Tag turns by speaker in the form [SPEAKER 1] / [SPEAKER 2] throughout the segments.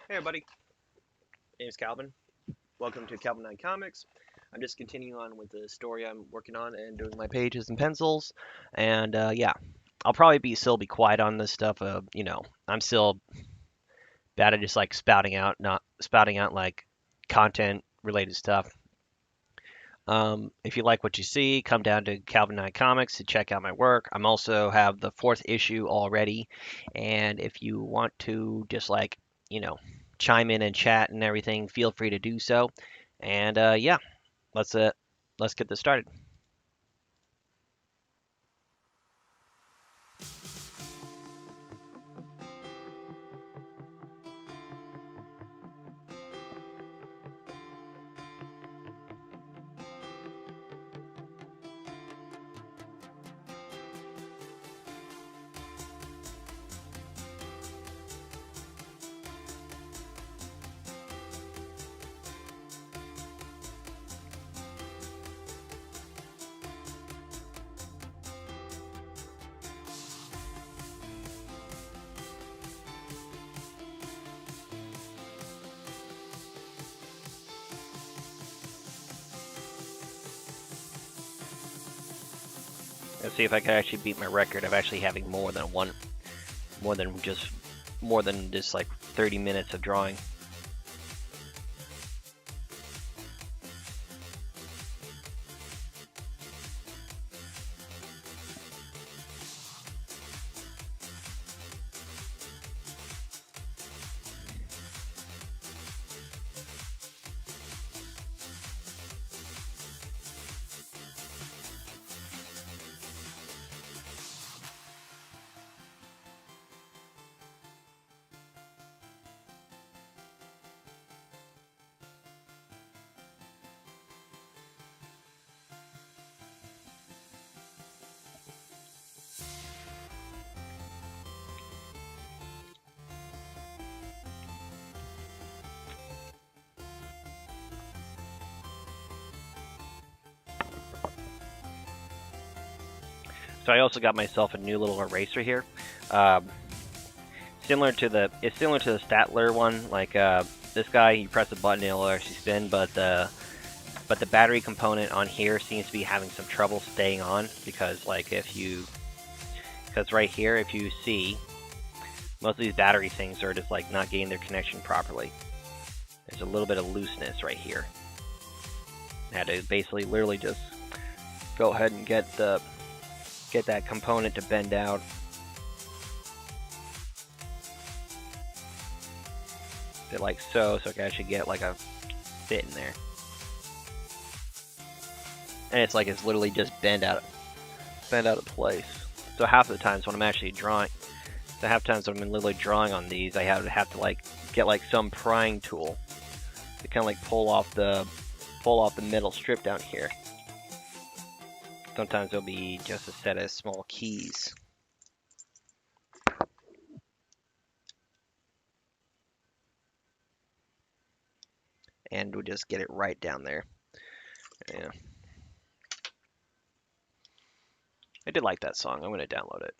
[SPEAKER 1] Hey everybody, my name is Calvin. Welcome to Calvin Nye Comics. I'm just continuing on with the story I'm working on and doing my pages and pencils. And yeah, I'll probably still be quiet on this stuff. I'm still bad at just like spouting out, not spouting out like content related stuff. If you like what you see, come down to Calvin Nye Comics to check out my work. I'm also have the fourth issue already, and if you want to just like you know chime in and chat and everything, feel free to do so. And yeah, let's uh let's get this started. Let's see if I can actually beat my record of actually having more than just more than just like 30 minutes of drawing. So I also got myself a new little eraser here. Um, it's similar to the Statler one. Like this guy, you press a button, it'll actually spin, but the battery component on here seems to be having some trouble staying on because because right here, if you see, most of these battery things are just like not getting their connection properly. There's a little bit of looseness right here. I had to basically literally just go ahead and get that component to bend out. Bit like so I can actually get like a fit in there. And it's literally just bent out of place. So half of the times when I'm actually drawing, when I'm literally drawing on these, I have to like get like some prying tool to kind of like pull off the metal strip down here. Sometimes it'll be just a set of small keys. And we'll just get it right down there. Yeah. I did like that song. I'm going to download it.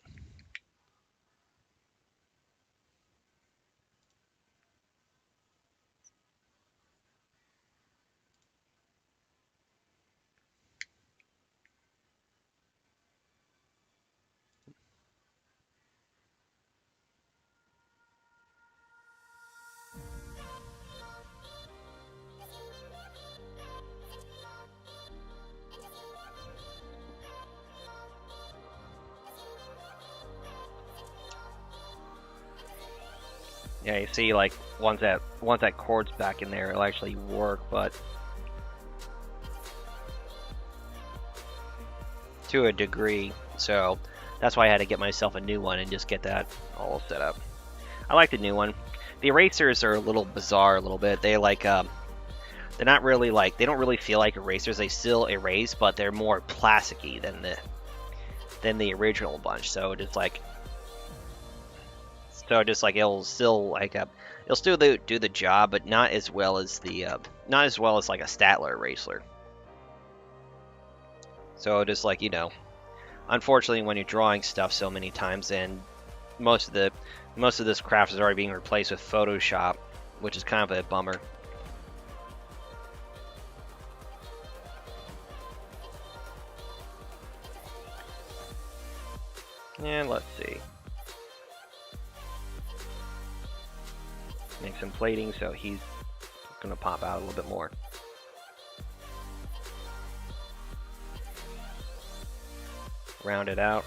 [SPEAKER 1] Yeah, you see, like once that cord's back in there, it'll actually work, but to a degree. So that's why I had to get myself a new one and just get that all set up. I like the new one. The erasers are a little bizarre, a little bit. They're not really like, they don't really feel like erasers. They still erase, but they're more plasticky than the original bunch. So just like it'll still do the job, but not as well as like a Statler eraser. So just like unfortunately, when you're drawing stuff so many times, and most of this craft is already being replaced with Photoshop, which is kind of a bummer. And let's see. Make some plating so he's gonna pop out a little bit more. Round it out.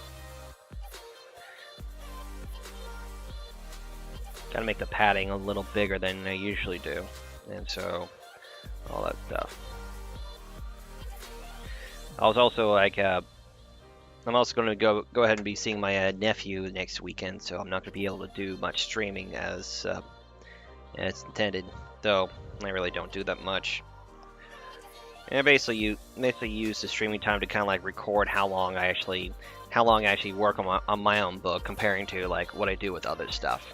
[SPEAKER 1] Gotta make the padding a little bigger than I usually do, and so all that stuff. I was also like, I'm also going to go ahead and be seeing my nephew next weekend, so I'm not going to be able to do much streaming as intended. Though I really don't do that much. And basically, you use the streaming time to kind of like record how long I actually work on my own book, comparing to like what I do with other stuff.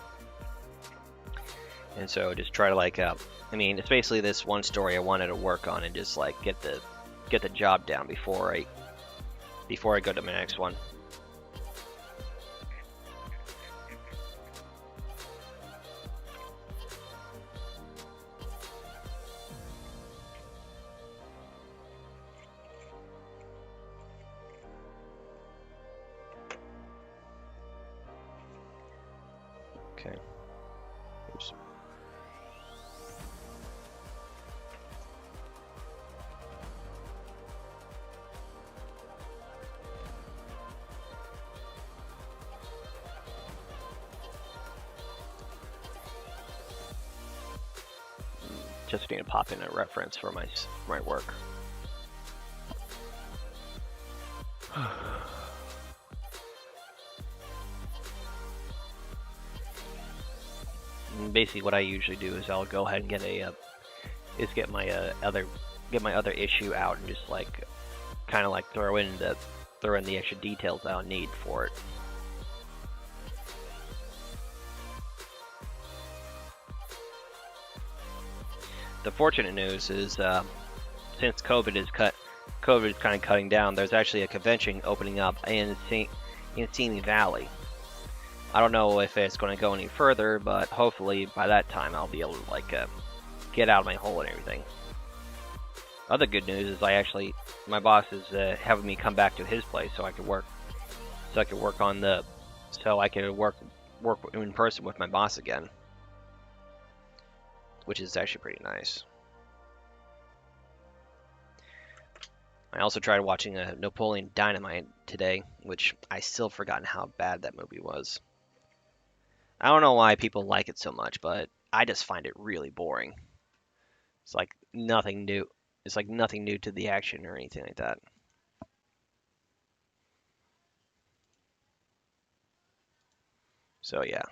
[SPEAKER 1] And so just try to like, I mean, it's basically this one story I wanted to work on and just like get the job down before I go to my next one. Okay. Oops. Just need to pop in a reference for my work. And basically, what I usually do is I'll go ahead and get my other issue out and just like kind of like throw in the extra details I'll need for it. The fortunate news is since COVID is kind of cutting down, there's actually a convention opening up in Simi Valley. I don't know if it's going to go any further, but hopefully by that time I'll be able to like get out of my hole and everything. Other good news is my boss is having me come back to his place so I could work in person with my boss again, which is actually pretty nice. I also tried watching Napoleon Dynamite today, which I still forgotten how bad that movie was. I don't know why people like it so much, but I just find it really boring. It's like nothing new. It's like nothing new to the action or anything like that. So yeah.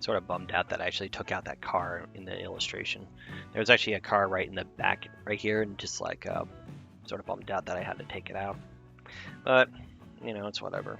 [SPEAKER 1] Sort of bummed out that I actually took out that car in the illustration. There was actually a car right in the back, right here, and just like sort of bummed out that I had to take it out. But you know, it's whatever.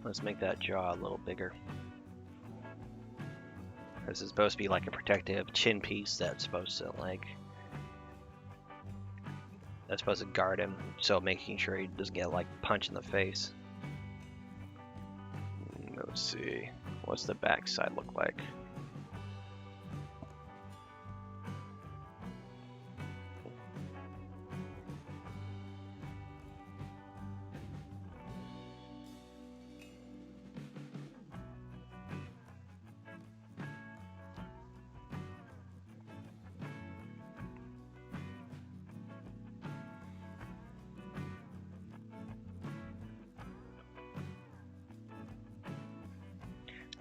[SPEAKER 1] Let's make that jaw a little bigger. This is supposed to be like a protective chin piece that's supposed to guard him, so making sure he doesn't get like punched in the face. Let's see, what's the back side look like?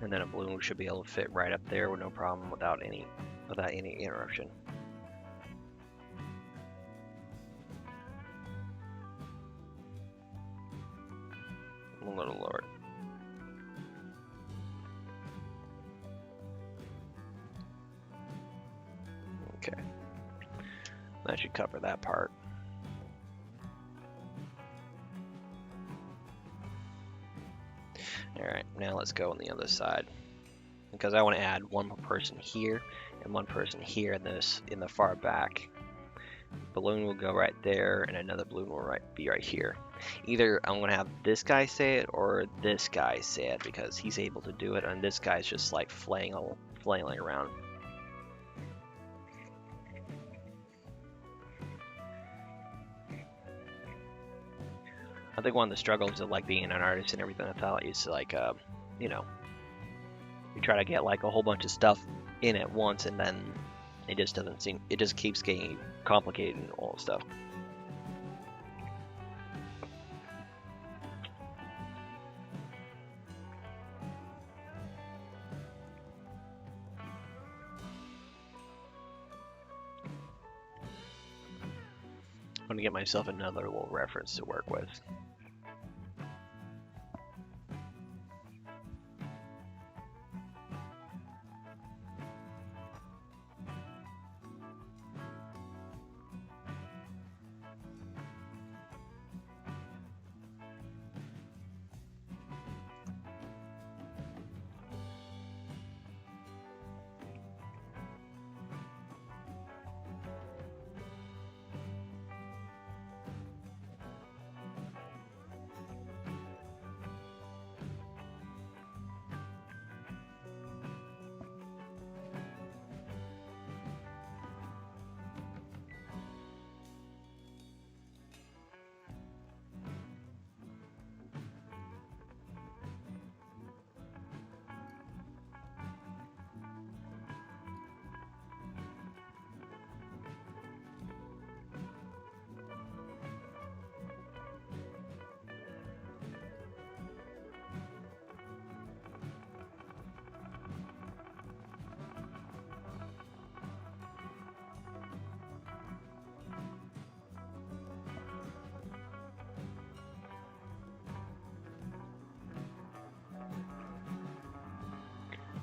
[SPEAKER 1] And then a balloon should be able to fit right up there with no problem without any interruption. A little lower. Okay. That should cover that part. Alright, now let's go on the other side. Because I want to add one more person here and one person here in the far back. Balloon will go right there and another balloon will be right here. Either I'm going to have this guy say it or this guy say it because he's able to do it and this guy's just like flailing around. I think one of the struggles of like being an artist and everything I thought is like, you know, you try to get like a whole bunch of stuff in at once and then it just doesn't seem, it just keeps getting complicated and all that stuff. I'm gonna get myself another little reference to work with.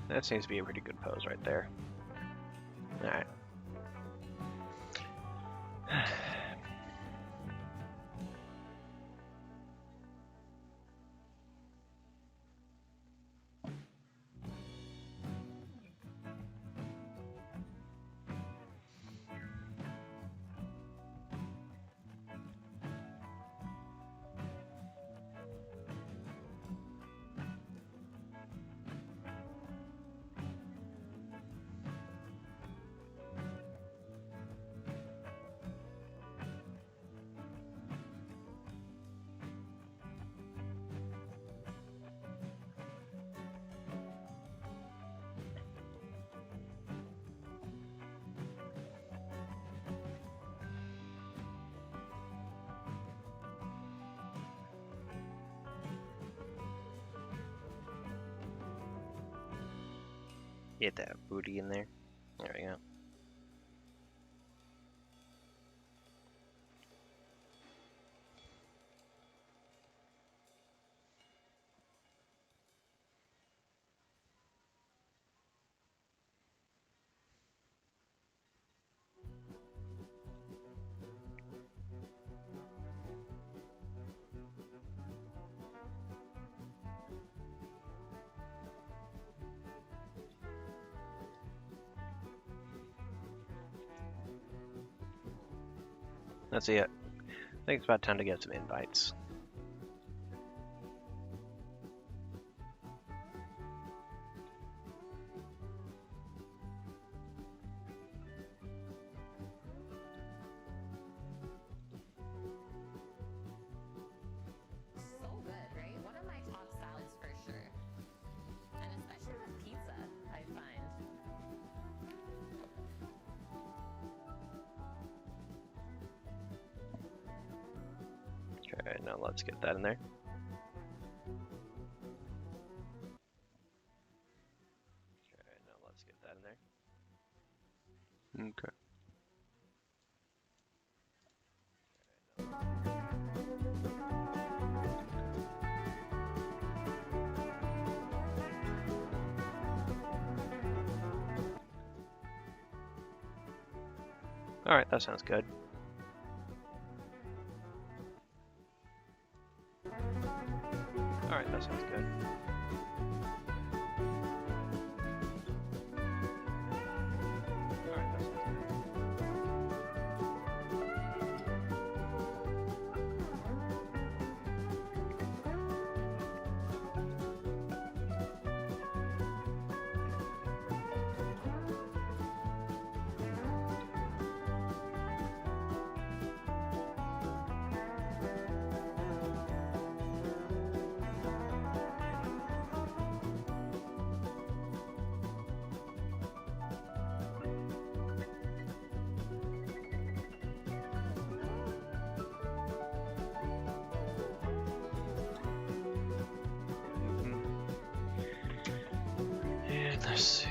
[SPEAKER 1] That seems to be a pretty good pose right there. Alright. Get that booty in there. There we go. That's it. I think it's about time to get some invites.
[SPEAKER 2] So good, right? One of my top salads for sure. And especially with pizza, I find.
[SPEAKER 1] Okay, now let's get that in there. Okay, now let's get that in there. Okay. Alright, that sounds good. Alright, that sounds good. Alright, that sounds good. And let's see.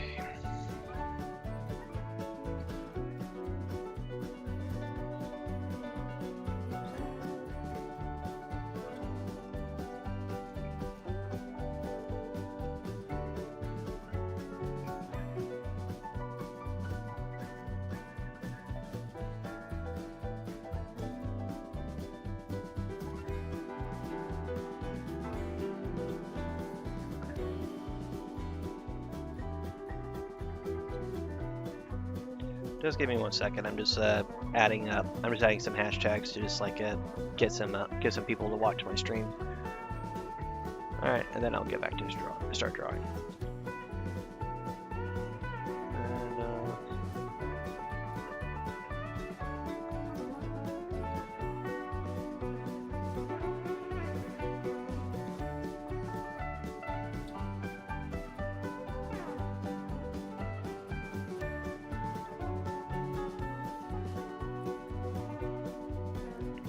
[SPEAKER 1] Just give me 1 second. I'm just adding up. I'm just adding some hashtags to just like get some people to watch my stream. All right, and then I'll get back to start drawing. And,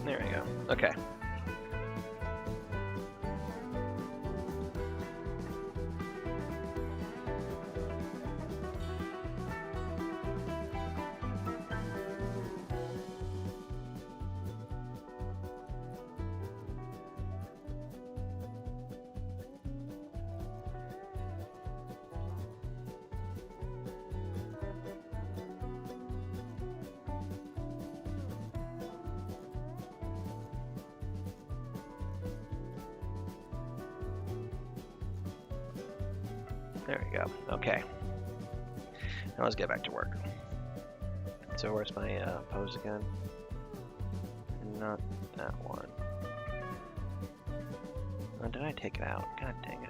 [SPEAKER 1] there we go. Okay. There we go. Okay. Now let's get back to work. So where's my pose again? Not that one. Oh, did I take it out? God dang it.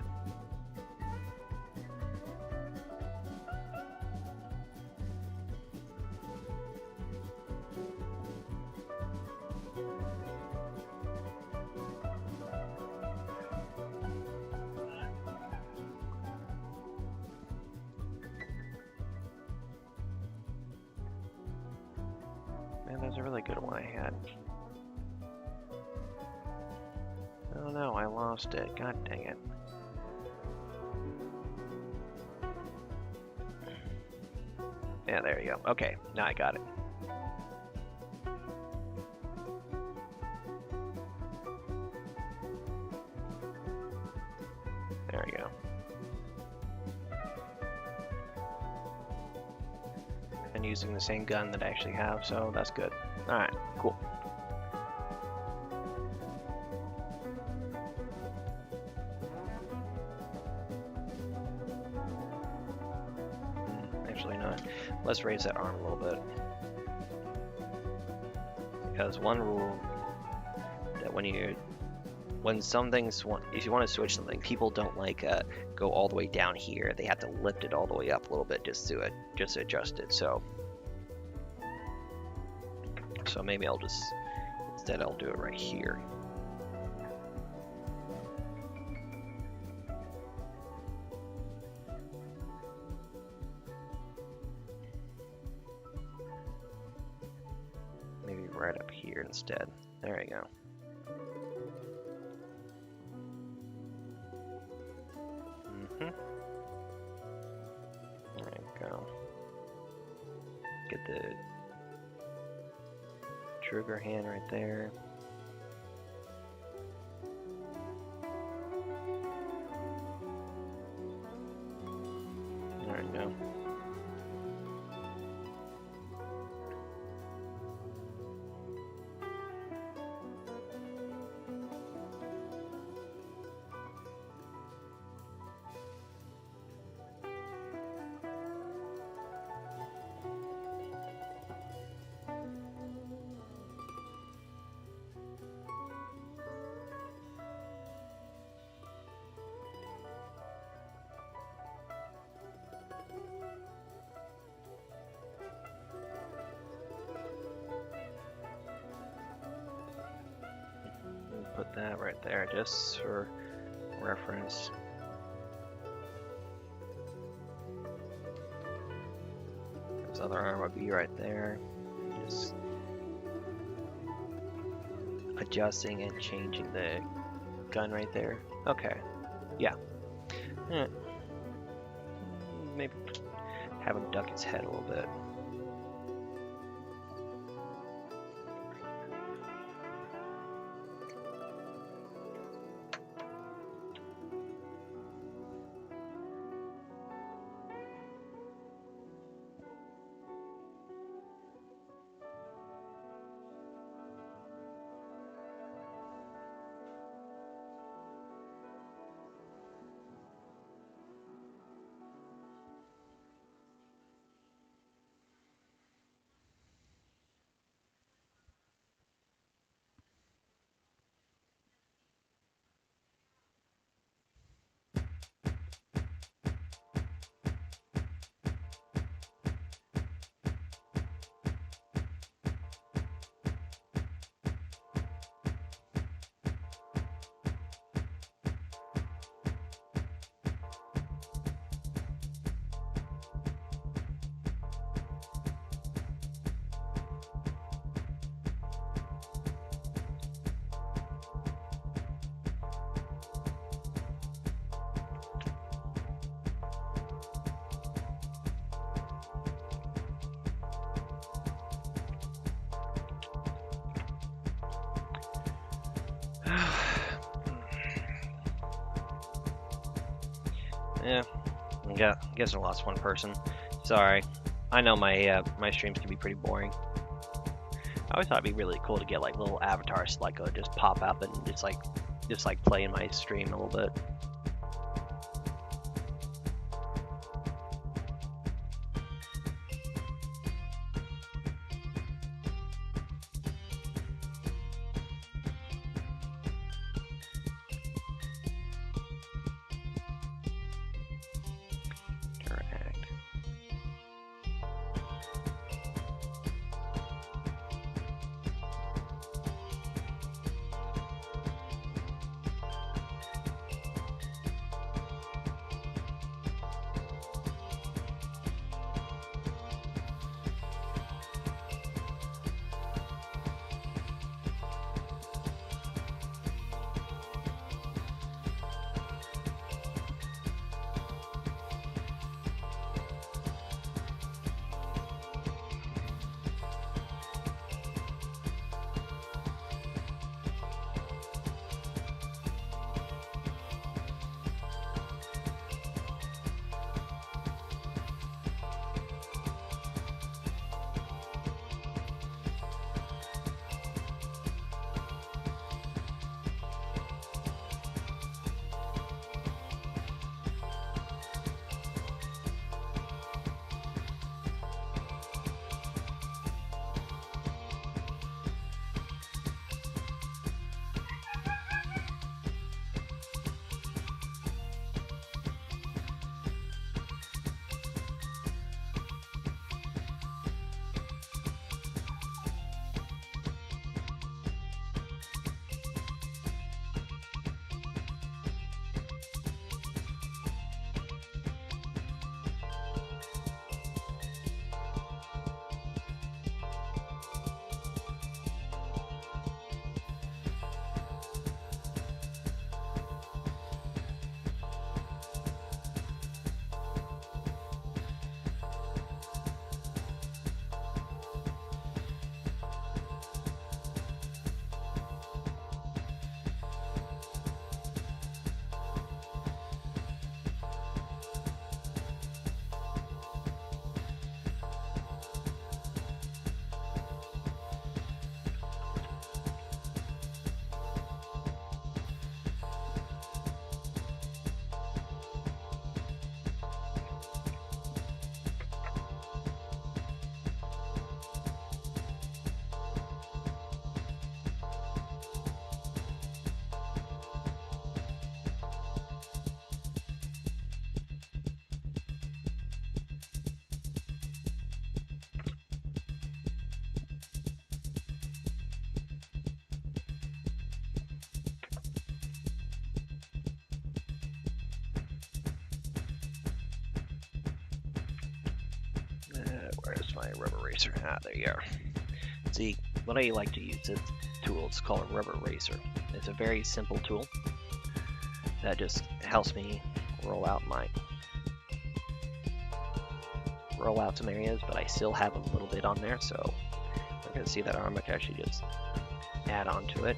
[SPEAKER 1] Man, that was a really good one I had. Oh no, I lost it. God dang it. Yeah, there you go. Okay, now I got it. There we go. And using the same gun that I actually have, so that's good. Alright, cool. Actually not. Let's raise that arm a little bit. Because one rule that when something's if you want to switch something, people don't like go all the way down here. They have to lift it all the way up a little bit just to adjust it. So maybe I'll just instead I'll do it right here. Maybe right up here instead. There you go. There you go. Get the trigger hand right there. There we go. Put that right there just for reference. This other arm would be right there. Just adjusting and changing the gun right there. Okay. Yeah. Maybe have him duck his head a little bit. Yeah, guess I lost one person. Sorry. I know my streams can be pretty boring. I always thought it'd be really cool to get like little avatars like just pop up and just like play in my stream a little bit. Where's my rubber eraser? Ah, there you are. See, what I like to use this tool, it's called a rubber eraser. It's a very simple tool that just helps me roll out some areas, but I still have a little bit on there, so we're going to see that arm. I can actually just add on to it.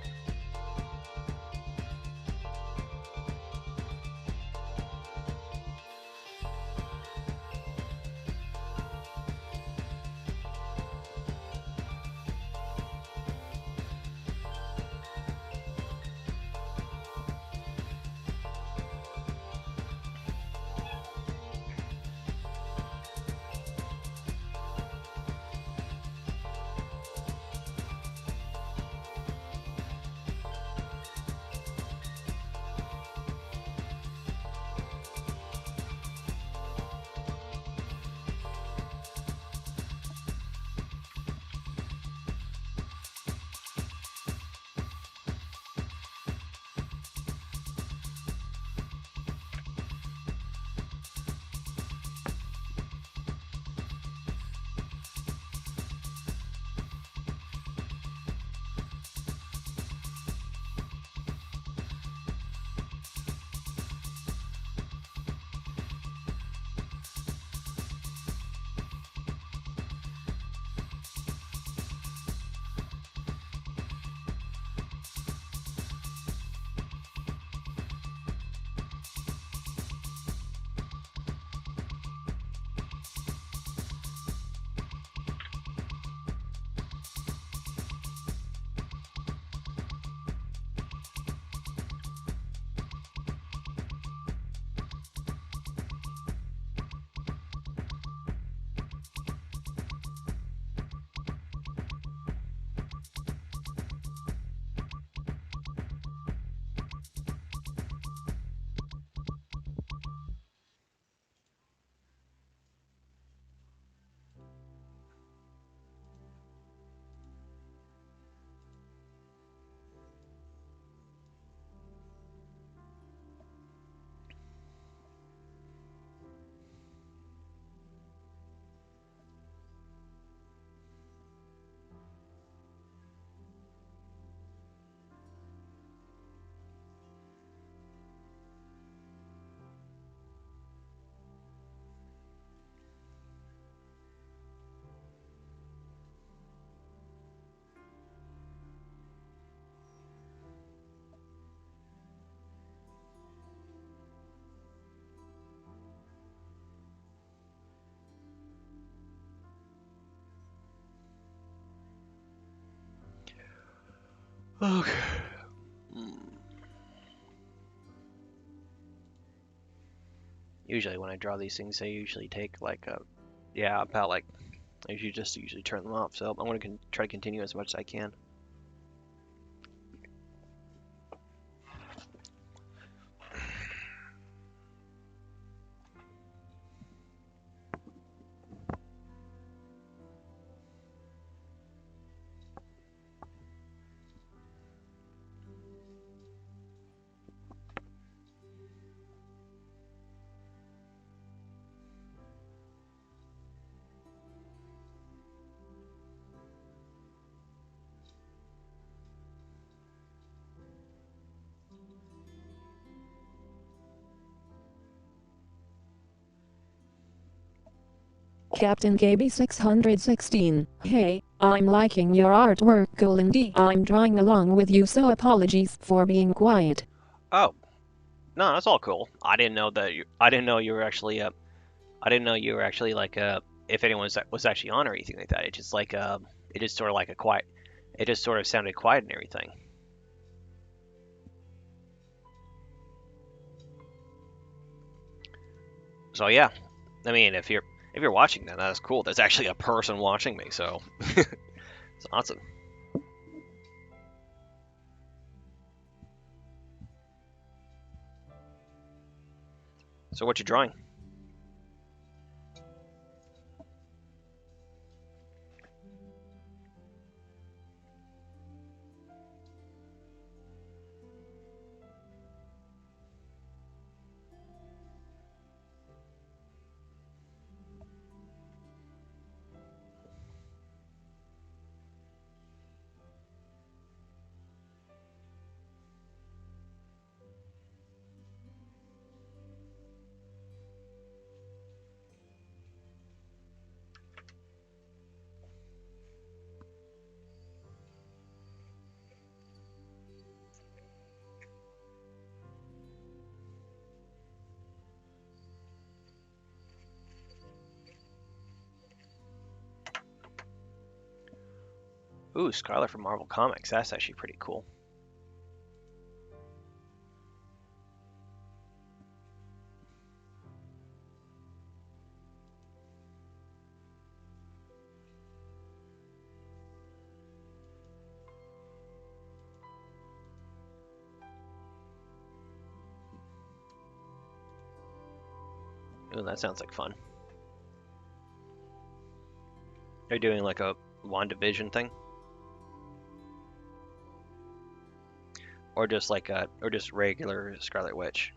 [SPEAKER 1] Okay. Usually when I draw these things, they usually take like about like, I usually turn them off. So I'm going to try to continue as much as I can.
[SPEAKER 3] Captain KB616. Hey, I'm liking your artwork, Golden D. I'm drawing along with you, so apologies for being quiet.
[SPEAKER 1] Oh, no, that's all cool. I didn't know that I didn't know you were actually I didn't know you were actually like if anyone was actually on or anything like that. It just like it just sort of like a quiet. It just sort of sounded quiet and everything. So yeah, I mean, if you're watching, then that's cool. There's actually a person watching me, so it's awesome. So what you drawing? Ooh, Scarlet from Marvel Comics. That's actually pretty cool. Ooh, that sounds like fun. They're doing like a WandaVision thing, or just like or just regular Scarlet Witch.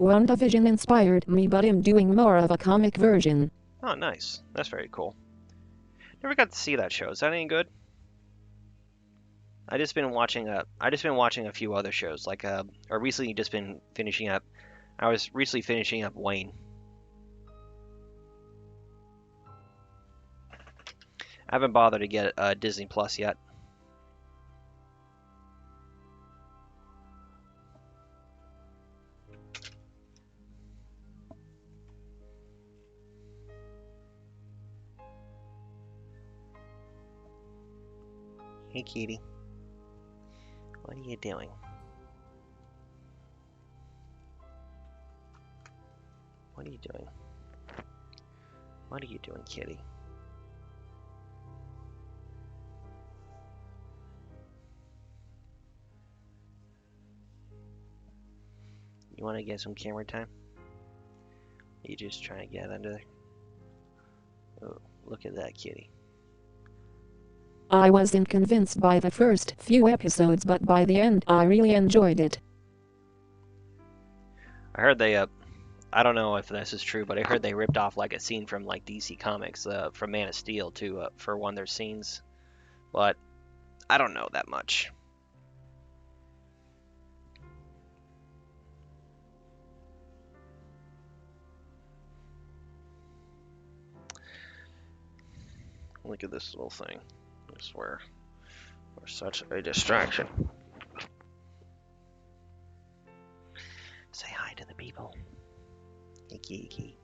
[SPEAKER 3] WandaVision inspired me, but I'm doing more of a comic version.
[SPEAKER 1] Oh, nice. That's very cool. Never got to see that show. Is that any good? I just been watching a few other shows. Like or recently just been finishing up. I was recently finishing up Wayne. I haven't bothered to get Disney Plus yet. Hey, kitty. What are you doing? What are you doing? What are you doing, kitty? You want to get some camera time? You just trying to get under there? Oh, look at that kitty.
[SPEAKER 3] I wasn't convinced by the first few episodes, but by the end I really enjoyed it.
[SPEAKER 1] I heard they I don't know if this is true, but I heard they ripped off like a scene from like DC Comics from Man of Steel to for one of their scenes, but I don't know that much. Look at this little thing. I swear, we're such a distraction. Say hi to the people. Icky icky.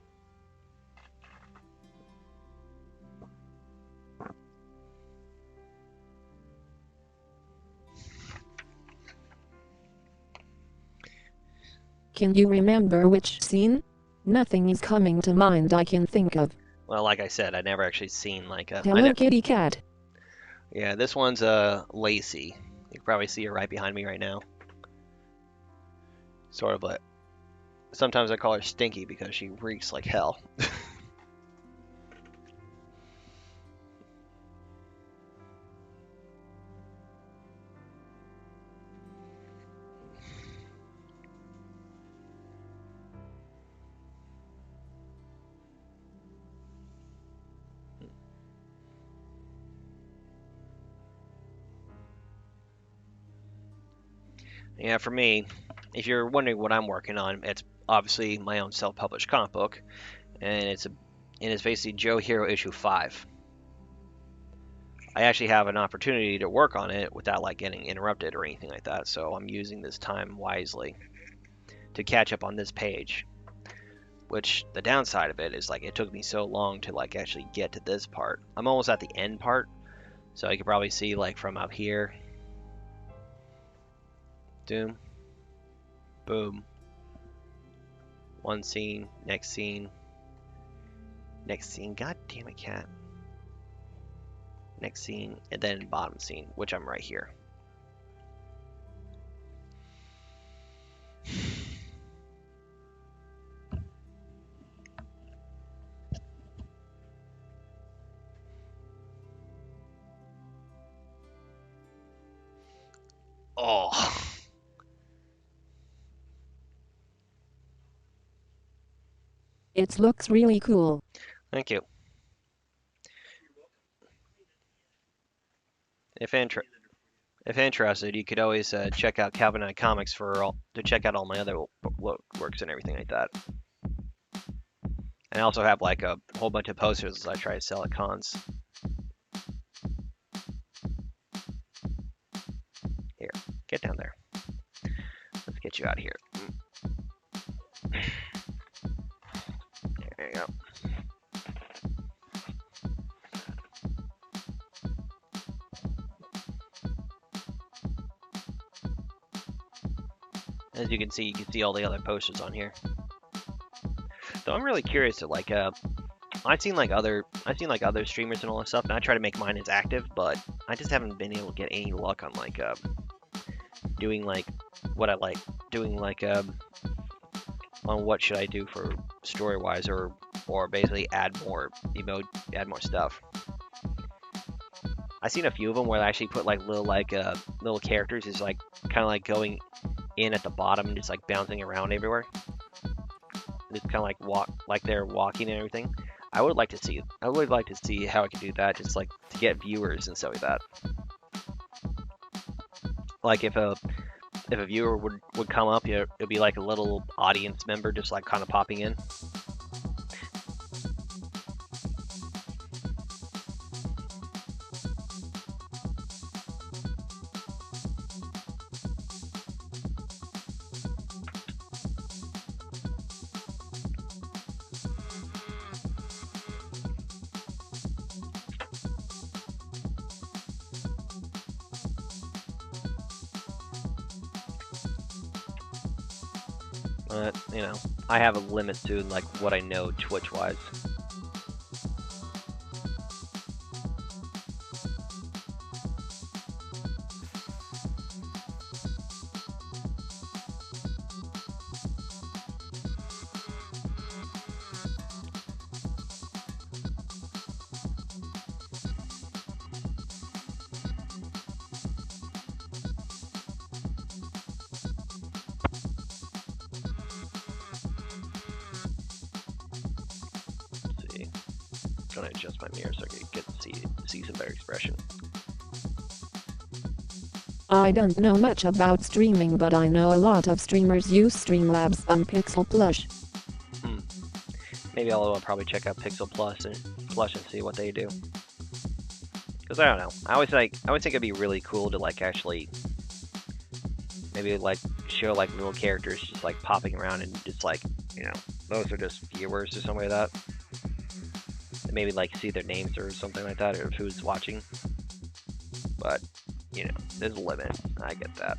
[SPEAKER 3] Can you remember which scene? Nothing is coming to mind I can think of.
[SPEAKER 1] Well, like I said, I never actually seen like a.
[SPEAKER 3] Hello, kitty cat.
[SPEAKER 1] Yeah, this one's Lacey. You can probably see her right behind me right now. Sort of, but sometimes I call her Stinky because she reeks like hell. Yeah, for me, if you're wondering what I'm working on, it's obviously my own self-published comic book, and it's basically Joe Hero issue 5. I actually have an opportunity to work on it without like getting interrupted or anything like that, so I'm using this time wisely to catch up on this page. Which the downside of it is like it took me so long to like actually get to this part. I'm almost at the end part, so you can probably see like from up here. Doom. Boom. One scene, next scene. Next scene, god damn it, cat. Next scene, and then bottom scene, which I'm right here. Oh.
[SPEAKER 3] It looks really cool.
[SPEAKER 1] Thank you. if interested, you could always check out Nye Comics to check out all my other works and everything like that. And I also have like a whole bunch of posters I try to sell at cons. Here, get down there. Let's get you out of here. There you go. As you can see all the other posters on here. So I'm really curious to like I've seen like other streamers and all that stuff, and I try to make mine as active, but I just haven't been able to get any luck on like doing like what I like, doing like on what should I do for story wise, or basically add more stuff. I've seen a few of them where they actually put like little characters is like kind of like going in at the bottom and just like bouncing around everywhere. It's kind of like they're walking and everything. I would like to see how I can do that, just like to get viewers and stuff like that. Like if a viewer would come up, it'd be like a little audience member just like kind of popping in. But, you know, I have a limit to like what I know Twitch-wise. Trying to adjust my mirror so I can get to see some better expression.
[SPEAKER 3] I don't know much about streaming, but I know a lot of streamers use Streamlabs and Pixel Plush.
[SPEAKER 1] Maybe I'll probably check out Pixel Plus and see what they do. Because I don't know. I always think it'd be really cool to like actually maybe like show like little characters just like popping around and just like, you know, those are just viewers or something like that. Maybe like see their names or something like that, or who's watching. But you know, there's a limit. I get that.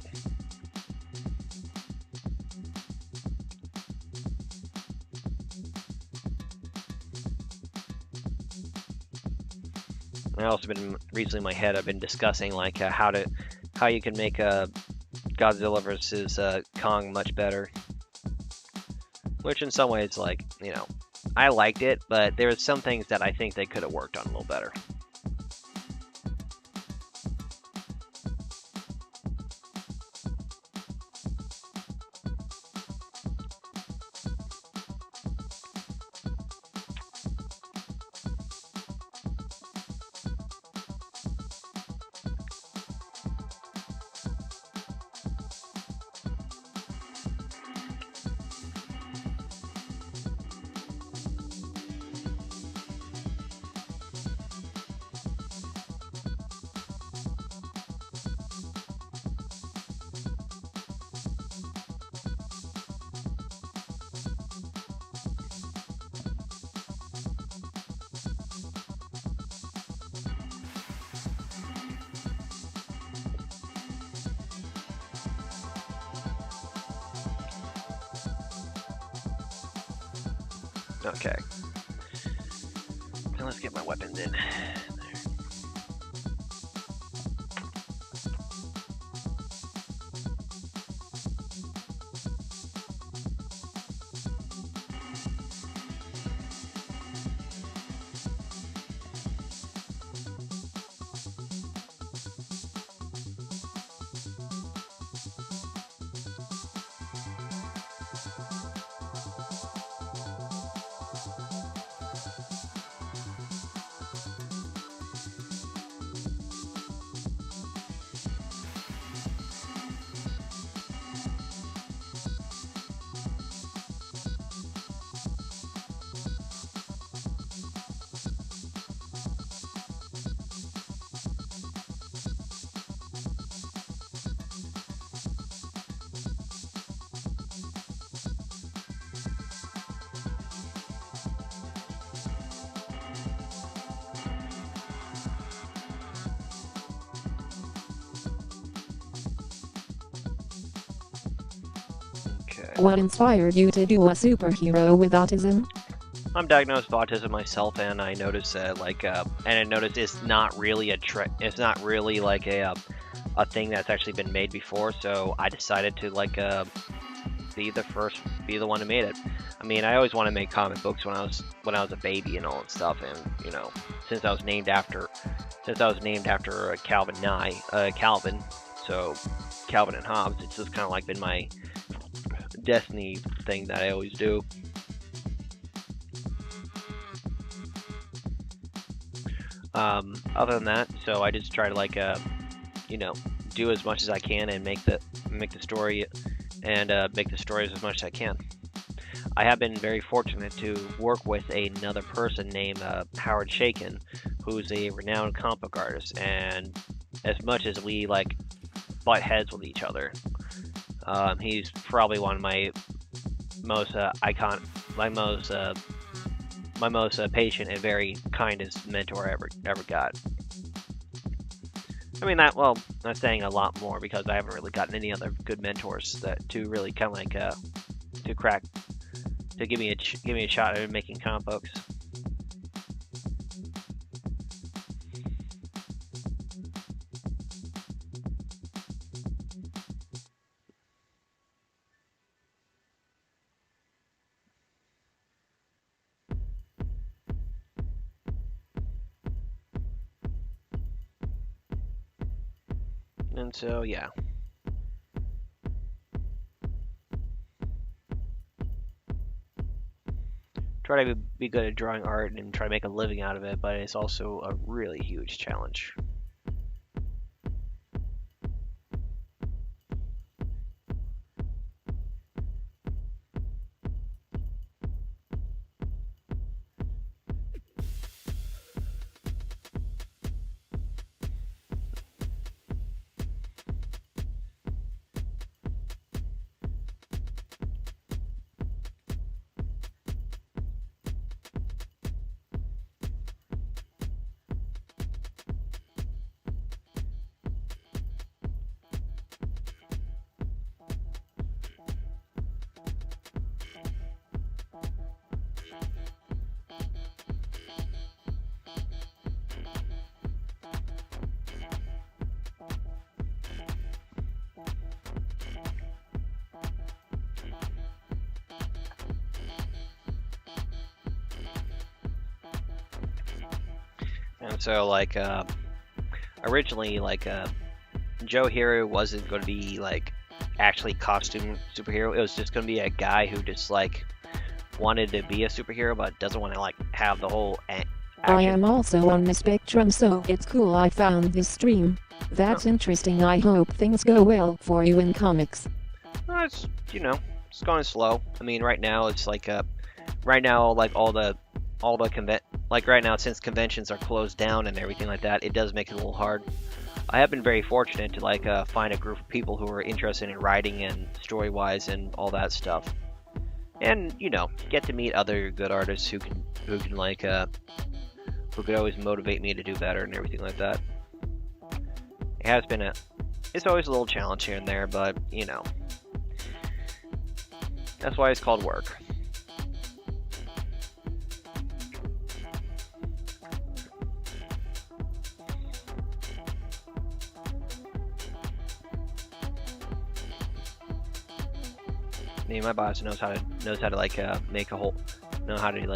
[SPEAKER 1] I also been recently in my head. I've been discussing like how you can make Godzilla versus Kong much better. Which in some ways, like, you know, I liked it, but there were some things that I think they could have worked on a little better. Okay. Now let's get my weapons in.
[SPEAKER 3] What inspired you to do a superhero with autism?
[SPEAKER 1] I'm diagnosed with autism myself, and I noticed that it's not really it's not really like a thing that's actually been made before. So I decided to be the one who made it. I mean, I always wanted to make comic books when I was a baby and all that stuff, and you know, since I was named after Calvin, so Calvin and Hobbes, it's just kind of like been my destiny thing that I always do. Other than that, so I just try to you know, do as much as I can and make the story and make the stories as much as I can. I have been very fortunate to work with another person named Howard Shakin, who's a renowned comic book artist, and as much as we like butt heads with each other, he's probably one of my most my most patient and very kindest mentor I ever got. I mean that's saying a lot more because I haven't really gotten any other good mentors to really kind of like to give me a shot at making comic books. And so, yeah. Try to be good at drawing art and try to make a living out of it, but it's also a really huge challenge. And so, originally, Joe Hero wasn't going to be, actually costume superhero. It was just going to be a guy who just, wanted to be a superhero, but doesn't want to, have the whole action.
[SPEAKER 3] I am also on the spectrum, so it's cool I found this stream. That's interesting. I hope things go well for you in comics.
[SPEAKER 1] Well, it's, it's going slow. I mean, right now, it's, right now, right now, since conventions are closed down and everything like that, it does make it a little hard. I have been very fortunate to find a group of people who are interested in writing and story-wise and all that stuff, and get to meet other good artists who could always motivate me to do better and everything like that. It's always a little challenge here and there, but that's why it's called work. I mean, my boss knows how to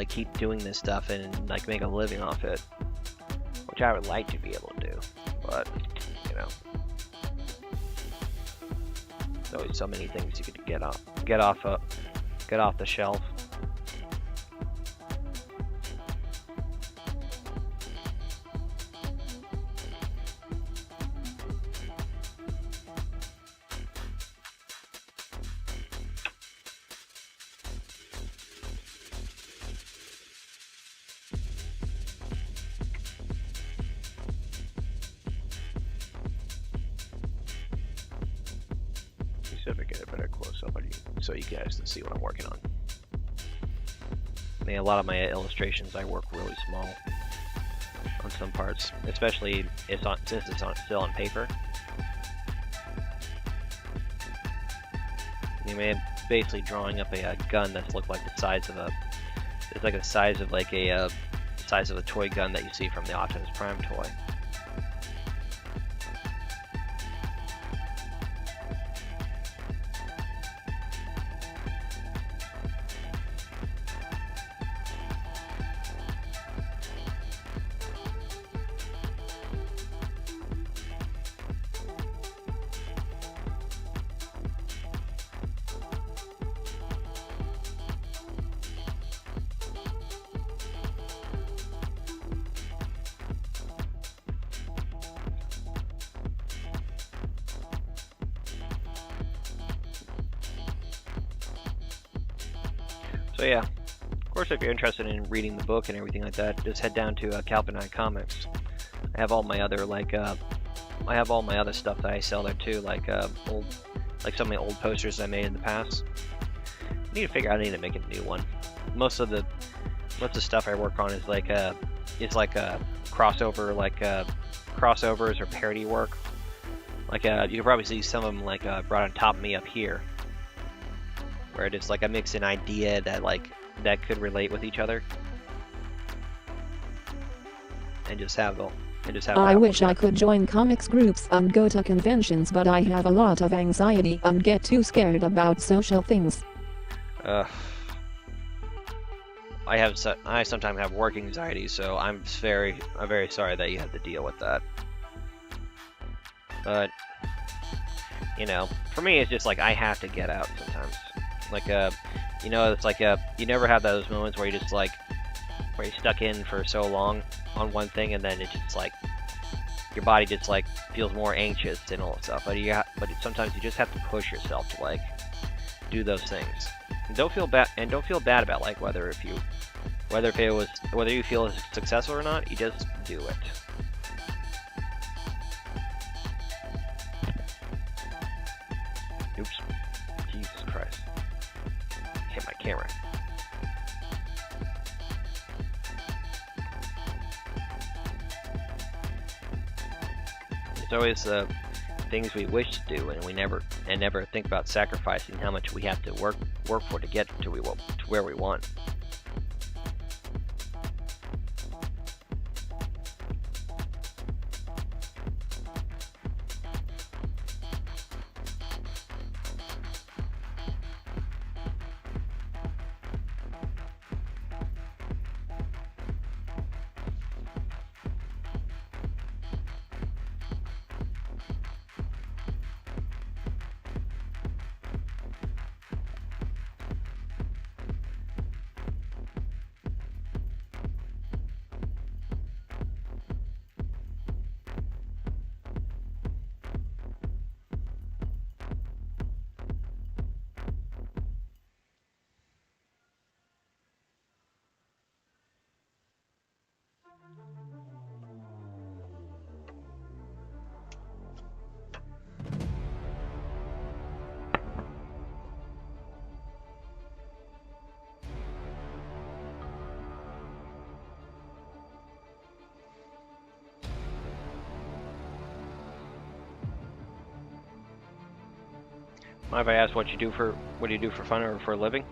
[SPEAKER 1] keep doing this stuff and make a living off it, which I would like to be able to do, but there's always so many things you could get off the shelf. See if I get a better close-up on you, so you guys can see what I'm working on. I mean, a lot of my illustrations I work really small on some parts, especially since it's still on paper. You may basically drawing up a gun that's looked like the size of a, it's like the size of like a size of a toy gun that you see from the Optimus Prime toy. So yeah, of course, if you're interested in reading the book and everything like that, just head down to Nye Comics. I have all my other I have all my other stuff that I sell there too, like like some of the old posters I made in the past. I need to figure out. I need to make a new one. Most of the stuff I work on is like crossover, crossovers or parody work. Like you can probably see some of them brought on top of me up here, where it's like I mix an idea that could relate with each other, and just have the
[SPEAKER 3] I wish I could join comics groups and go to conventions, but I have a lot of anxiety and get too scared about social things.
[SPEAKER 1] I sometimes have work anxiety, so I'm very sorry that you have to deal with that. But you know, for me, it's just like I have to get out sometimes. Like you know, it's like you never have those moments where you just like where you're stuck in for so long on one thing, and then it just like your body just like feels more anxious and all that stuff. But sometimes you just have to push yourself to like do those things. And don't feel bad about like whether you feel successful or not. You just do it. Oops. Jesus Christ. Hit my camera. It's always things we wish to do, and we never think about sacrificing how much we have to work for to get to where we want. Mind if I ask what do you do for fun or for a living?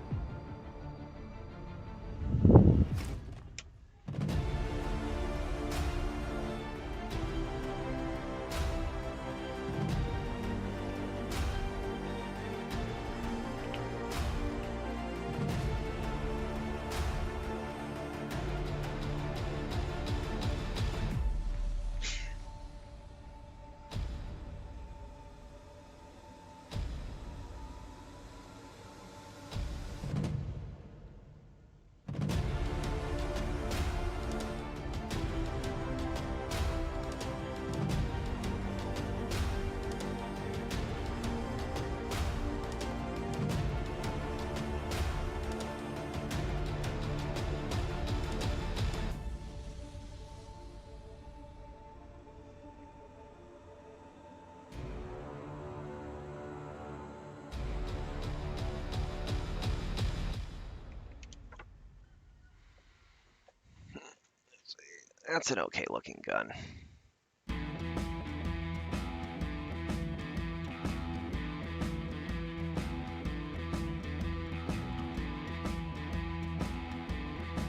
[SPEAKER 1] That's an okay looking gun.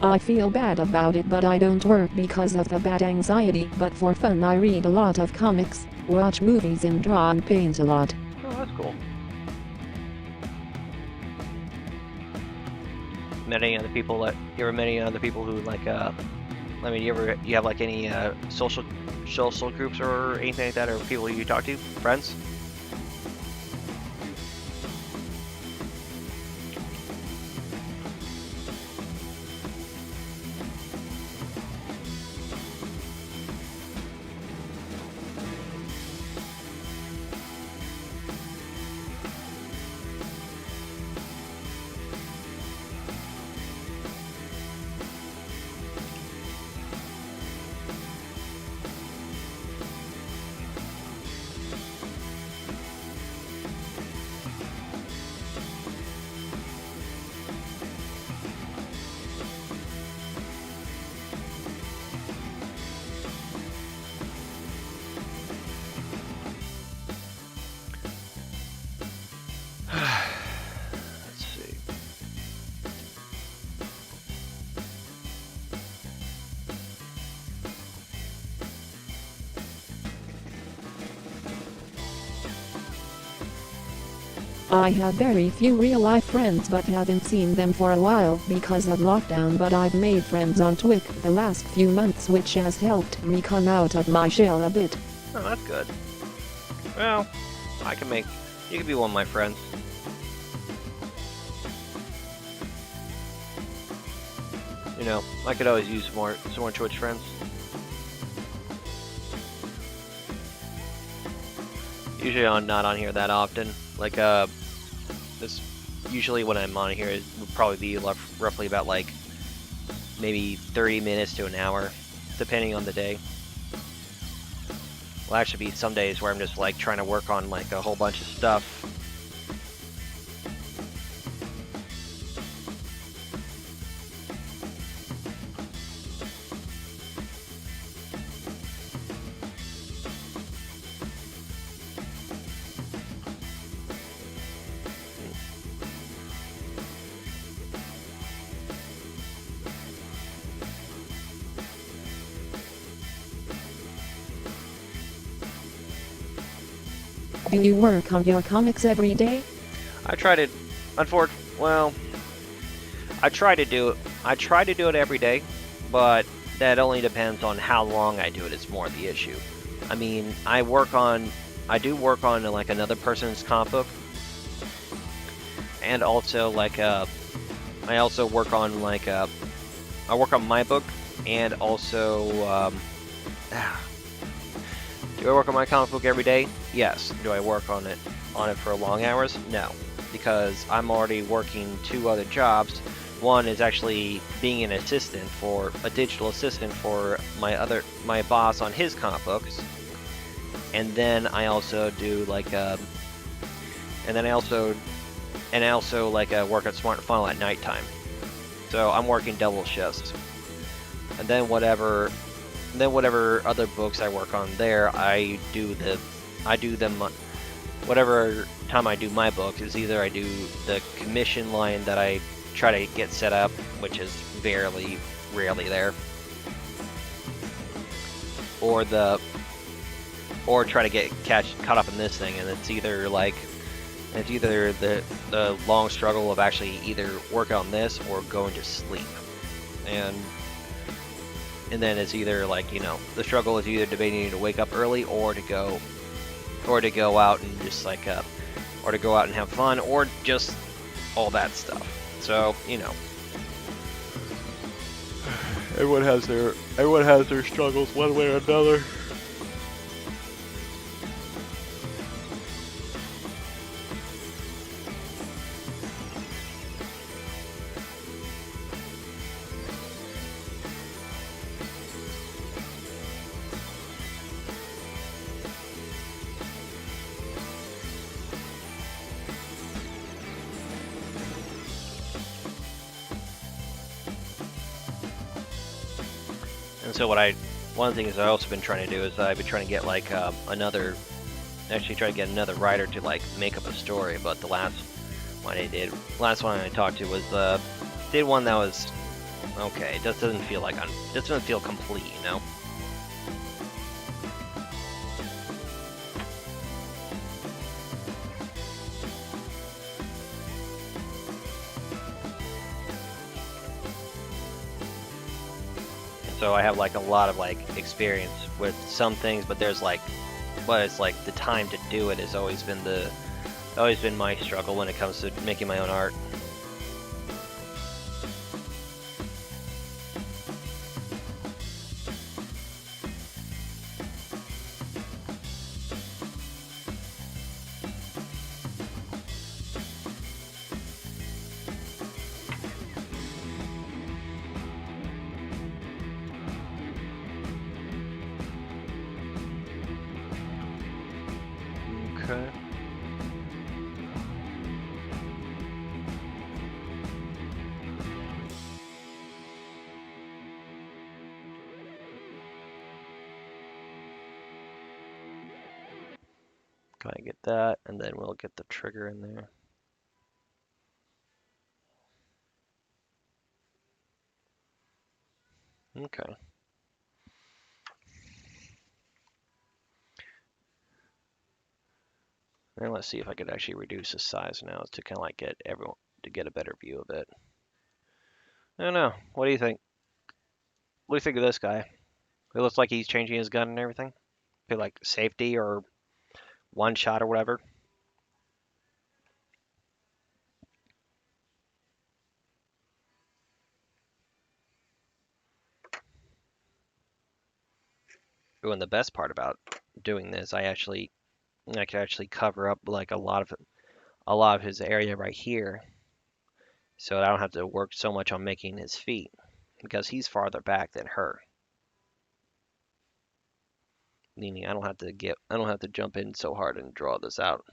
[SPEAKER 3] I feel bad about it, but I don't work because of the bad anxiety, but for fun I read a lot of comics, watch movies and draw and paint a lot.
[SPEAKER 1] Oh, that's cool. Met any other people that you ever met any other people who like I mean, you have like any social groups or anything like that, or people you talk to, friends? Let's see.
[SPEAKER 3] I have very few real-life friends but haven't seen them for a while because of lockdown, but I've made friends on Twitch the last few months, which has helped me come out of my shell a bit.
[SPEAKER 1] Oh, that's good. Well, you can be one of my friends. You know, I could always use some more Twitch friends. Usually I'm not on here that often. Like, this usually when I'm on here, it would probably be roughly about like maybe 30 minutes to an hour, depending on the day. Will actually be some days where I'm just like trying to work on like a whole bunch of stuff.
[SPEAKER 3] Do you work on your comics every day?
[SPEAKER 1] I try to, well, I try to do it every day, but that only depends on how long I do it. It's more the issue. I mean, I do work on like another person's comic book, and also like I also work on like I work on my book, and also do I work on my comic book every day? Yes. Do I work on it for long hours? No, because I'm already working 2 other jobs. One is actually being a digital assistant for my boss on his comic books, and then I also do like I also work at Smart Funnel at nighttime. So I'm working double shifts, and then whatever other books I work on there, I do them whatever time I do my book is either I do the commission line that I try to get set up, which is rarely there, or try to get caught up in this thing, and it's either the long struggle of actually either work on this or going to sleep, and then it's either like, you know, the struggle is either debating to wake up early or to go out and just like or to go out and have fun, or just all that stuff. So, you know, everyone has their struggles one way or another. And so one of the things I've also been trying to do is I've been trying to get like another writer to like make up a story. But the last one I talked to was did one that was Okay, it just doesn't feel like doesn't feel complete, you know? So I have like a lot of like experience with some things, but there's like, but it's like the time to do it has always been my struggle when it comes to making my own art. Okay. Gotta get that, and then we'll get the trigger in there. Okay. And let's see if I could actually reduce the size now to kind of like get everyone to get a better view of it. I don't know. What do you think? What do you think of this guy? It looks like he's changing his gun and everything. Feel like safety or one shot or whatever. Ooh, and the best part about doing this, I could actually cover up like a lot of his area right here, so I don't have to work so much on making his feet because he's farther back than her. Meaning I don't have to jump in so hard and draw this out.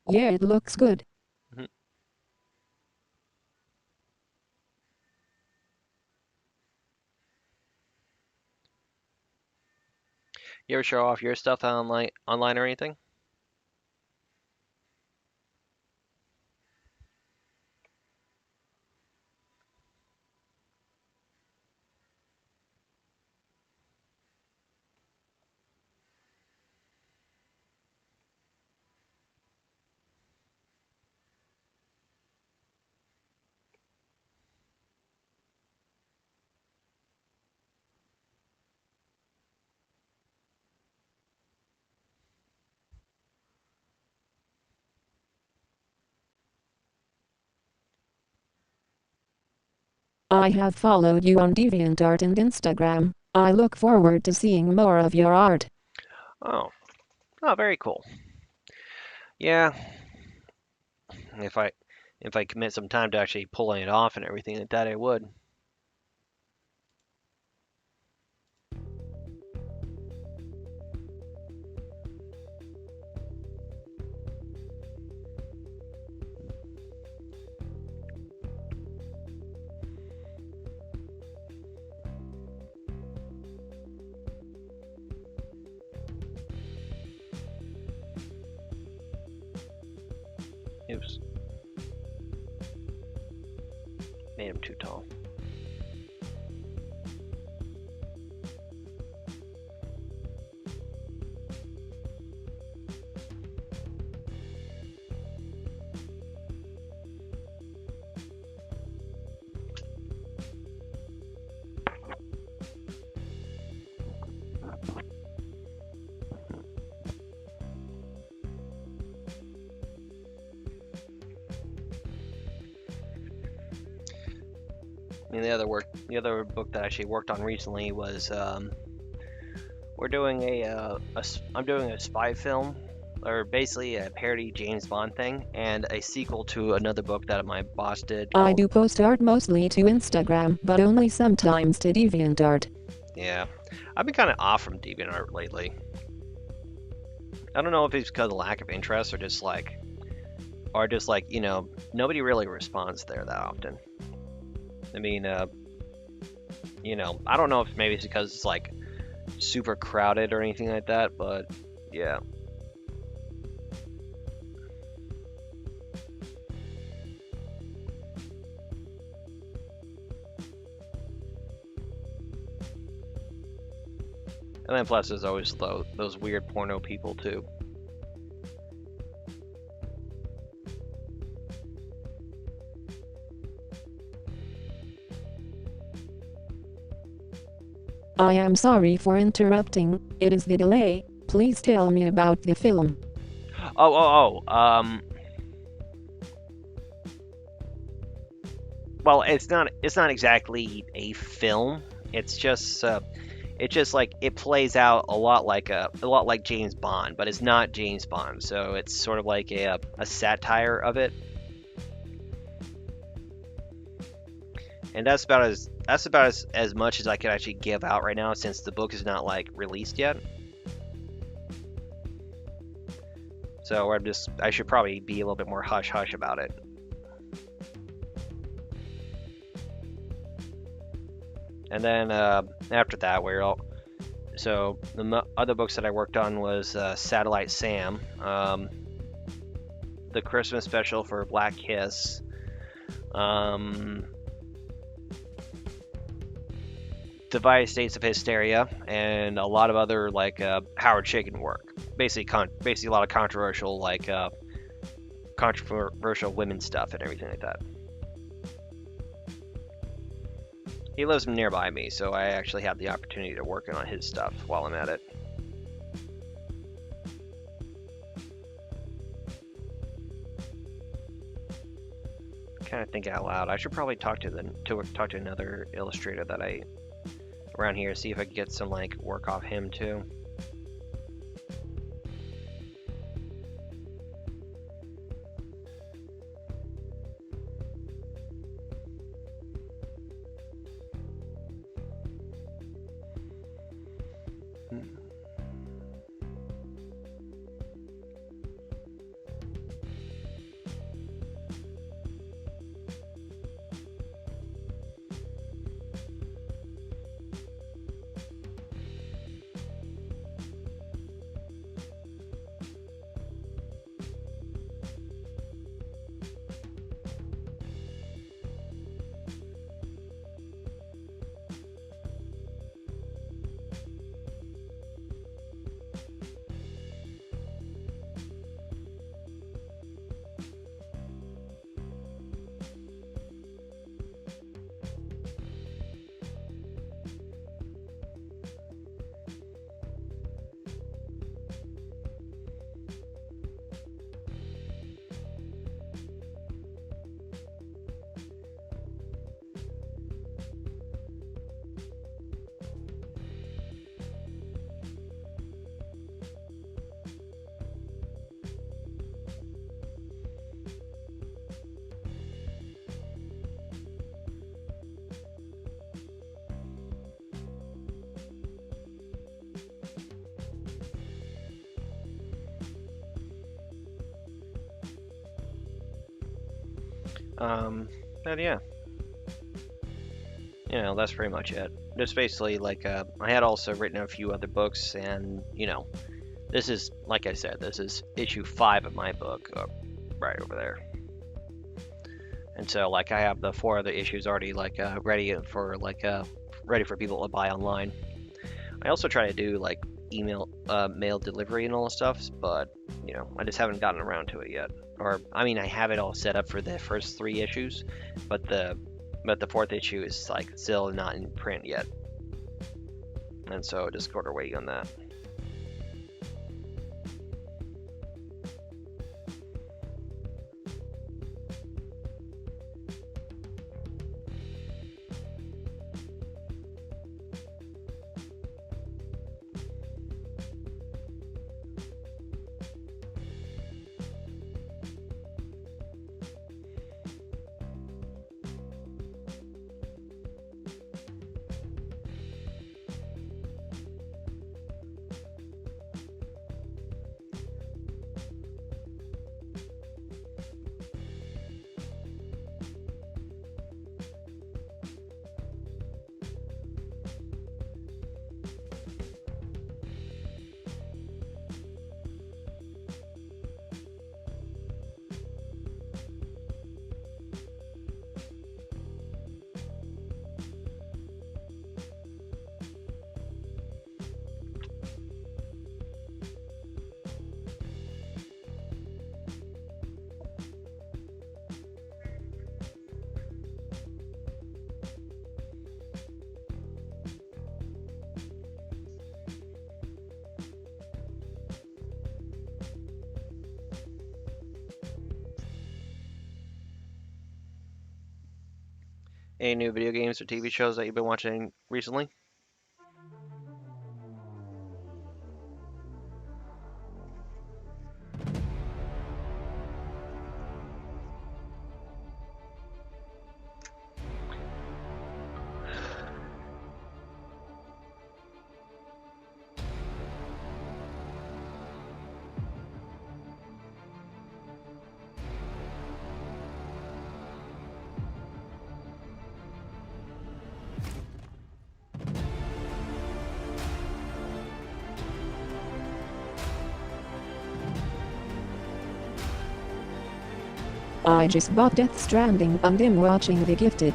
[SPEAKER 3] Yeah, it looks good.
[SPEAKER 1] Mhm. You ever show off your stuff online or anything?
[SPEAKER 3] I have followed you on DeviantArt and Instagram. I look forward to seeing more of your art.
[SPEAKER 1] Oh, oh, very cool. Yeah, if I if I commit some time to actually pulling it off and everything like that, I would. Oops, made him too tall. I mean, the other book that I actually worked on recently was we're doing I'm doing a spy film, or basically a parody James Bond thing, and a sequel to another book that my boss did
[SPEAKER 3] I
[SPEAKER 1] called,
[SPEAKER 3] do post art mostly to Instagram, but only sometimes to DeviantArt.
[SPEAKER 1] yeah. I've been kind of off from DeviantArt lately. I don't know if it's because of lack of interest or just like, you know, nobody really responds there that often. I mean, you know, I don't know if maybe it's because it's like super crowded or anything like that, but yeah. And then plus there's always those weird porno people too.
[SPEAKER 3] I am sorry for interrupting. It is the delay. Please tell me about the film.
[SPEAKER 1] Well, it's not exactly a film. It's just like it plays out a lot like James Bond, but it's not James Bond. So it's sort of like a satire of it. And that's about as much as I could actually give out right now, since the book is not like released yet. So I should probably be a little bit more hush hush about it. And then after that, so the other books that I worked on was Satellite Sam, the Christmas special for Black Kiss, Divided States of Hysteria, and a lot of other like Howard Chaykin work. Basically a lot of controversial women stuff and everything like that. He lives nearby me, so I actually have the opportunity to work on his stuff while I'm at it. Kind of think out loud. I should probably talk to another illustrator that I around here, see if I can get some like work off him too. But yeah, you know, that's pretty much it. Just basically like I had also written a few other books, and you know, this is, like I said, this is issue 5 of my book, right over there. And so like I have the 4 other issues already like ready for people to buy online. I also try to do like mail delivery and all the stuff, but you know, I just haven't gotten around to it yet. Or I mean, I have it all set up for the first 3 issues, but the 4th issue is like still not in print yet, and so just sort of waiting on that. Any new video games or TV shows that you've been watching recently?
[SPEAKER 3] I just bought Death Stranding and am watching The Gifted.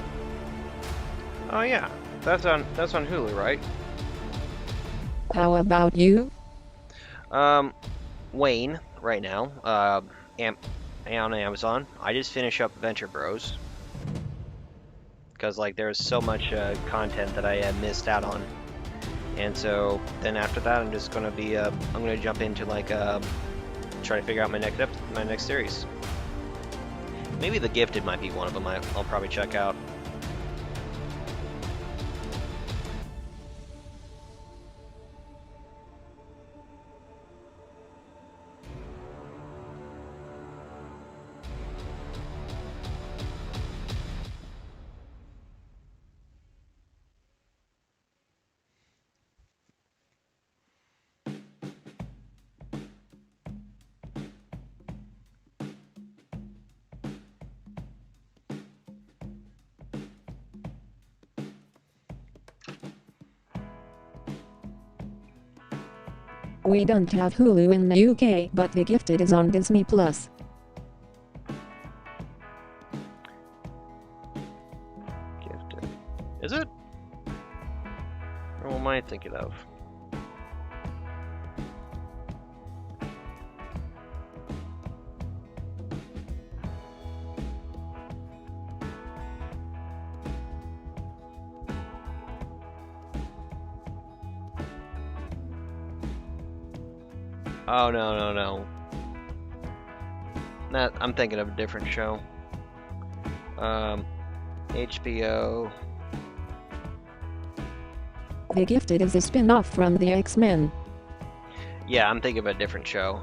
[SPEAKER 1] Oh yeah, that's on Hulu, right?
[SPEAKER 3] How about you?
[SPEAKER 1] Wayne right now. On Amazon. I just finished up Venture Bros because like there's so much content that I missed out on, and so then after that I'm just gonna be I'm gonna jump into like try to figure out my next series. Maybe The Gifted might be one of them. I'll probably check out.
[SPEAKER 3] We don't have Hulu in the UK, but The Gifted is on Disney Plus.
[SPEAKER 1] Gifted. Is it? Or what am I thinking of? Oh no. I'm thinking of a different show. HBO.
[SPEAKER 3] The Gifted is a spin-off from the X-Men.
[SPEAKER 1] Yeah, I'm thinking of a different show.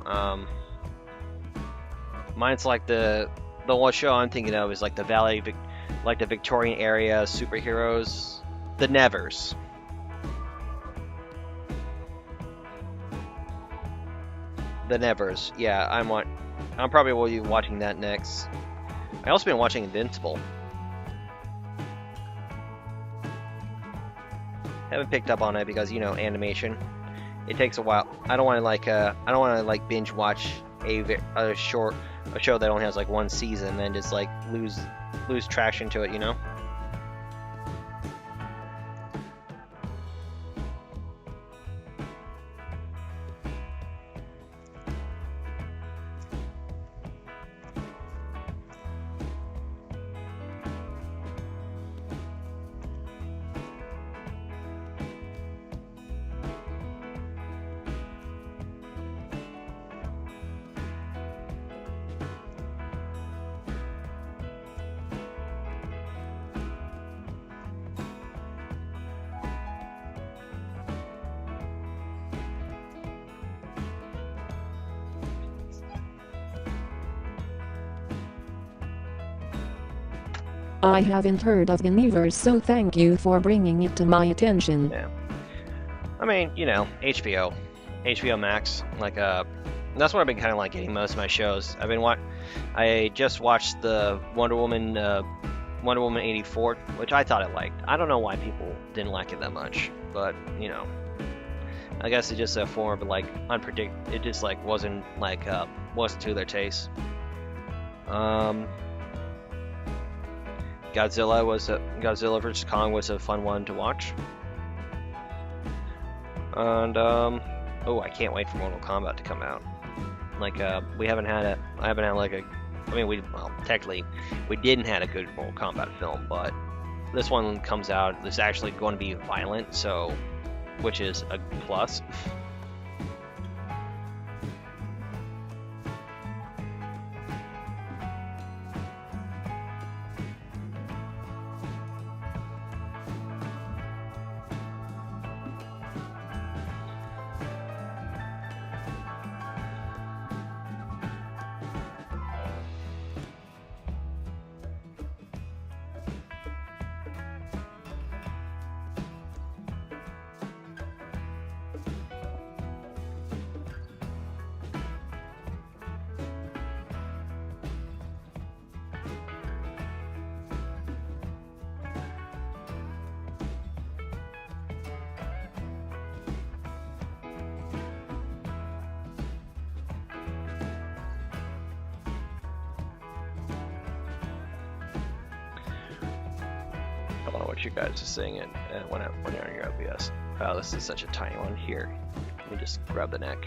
[SPEAKER 1] Mine's like the one show I'm thinking of is like the like the Victorian area superheroes, the Nevers. The Nevers. Yeah, I'm probably will be watching that next. I also been watching Invincible. Haven't picked up on it because animation. It takes a while. I don't want to binge watch a show that only has like one season and then just like lose traction to it.
[SPEAKER 3] I haven't heard of the Nevers, so thank you for bringing it to my attention.
[SPEAKER 1] Yeah. I mean, HBO Max, like that's what I've been kind of like getting most of my shows. I just watched the Wonder Woman 84, which I thought I liked. I don't know why people didn't like it that much, but I guess it's just a form of like it just like wasn't to their taste. Godzilla vs. Kong was a fun one to watch. And I can't wait for Mortal Kombat to come out. Like I haven't had technically we didn't have a good Mortal Kombat film, but this one comes out, it's actually going to be violent, so which is a plus. what you guys are seeing when you're on your OBS. Oh, this is such a tiny one. Here, let me just grab the neck.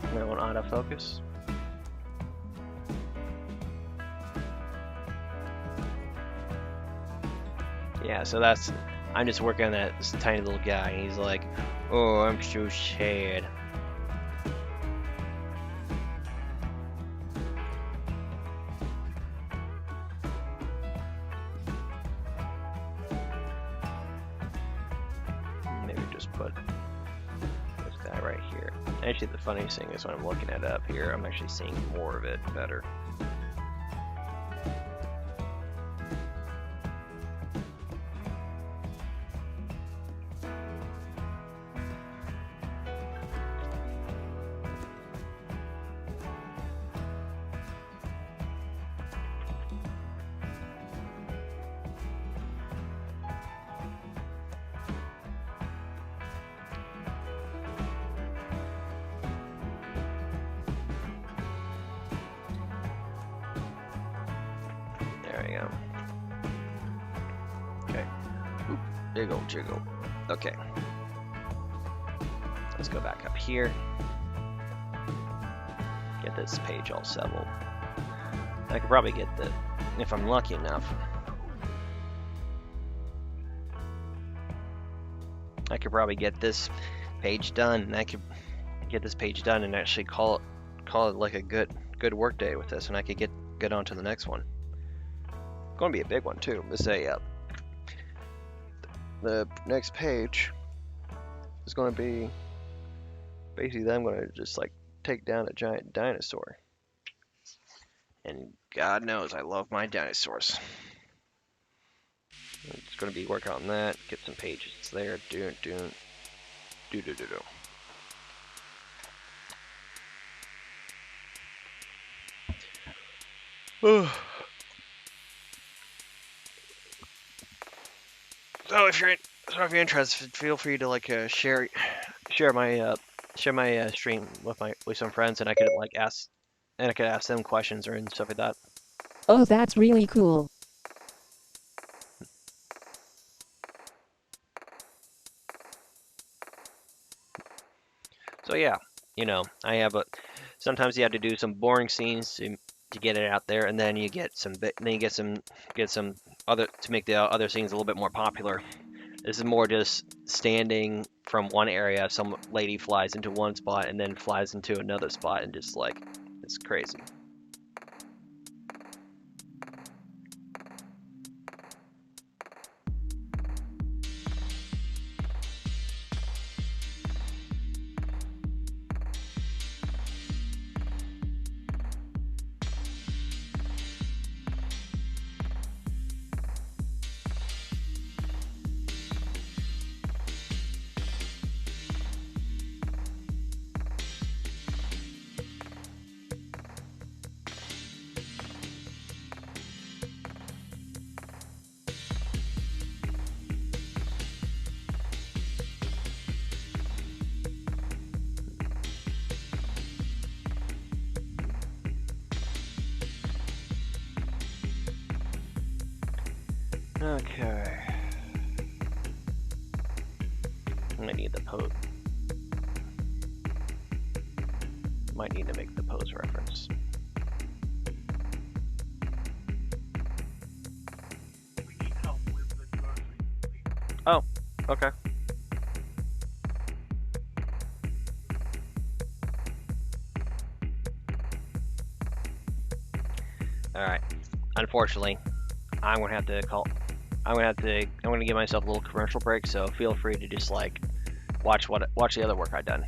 [SPEAKER 1] I want autofocus. Yeah, so I'm just working on this tiny little guy, and he's like, "Oh, I'm so sad." Maybe just put this guy right here. Actually, the funniest thing is when I'm looking at it up here, I'm actually seeing more of it better. There we go. Okay. Oop, jiggle, jiggle. Okay. Let's go back up here. Get this page all settled. I could probably get if I'm lucky enough, I could probably get this page done, and I could get this page done and actually call it like a good work day with this, and I could get on to the next one. Going to be a big one too. Let's say the next page is going to be basically I'm going to just like take down a giant dinosaur, and God knows I love my dinosaurs. I'm just going to be working on that. Get some pages there. Do. So if you're interested, feel free to like share my stream with some friends, and I could ask them questions and stuff like that.
[SPEAKER 3] Oh, that's really cool.
[SPEAKER 1] So yeah, I have sometimes you have to do some boring scenes to get it out there, and then you get some other to make the other scenes a little bit more popular. This is more just standing from one area. Some lady flies into one spot and then flies into another spot, and just like it's crazy. Okay. I'm gonna need the pose. Might need to make the pose reference. Oh, okay. All right. Unfortunately, I'm gonna have to I'm gonna give myself a little commercial break. So feel free to just like watch the other work I've done.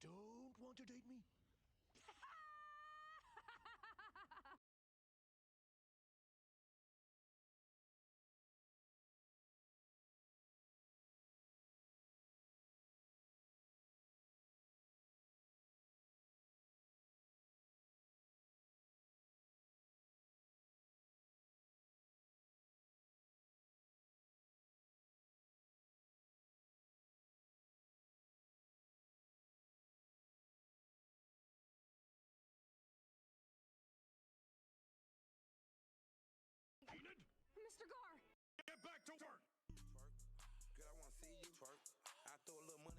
[SPEAKER 4] Don't want to date me? Enid?
[SPEAKER 5] Mr. Gar!
[SPEAKER 4] Get back to work!
[SPEAKER 6] Twerk. Girl, I wanna see you twerk. I throw a little money.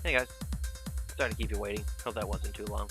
[SPEAKER 1] Hey guys, sorry to keep you waiting. Hope that wasn't too long.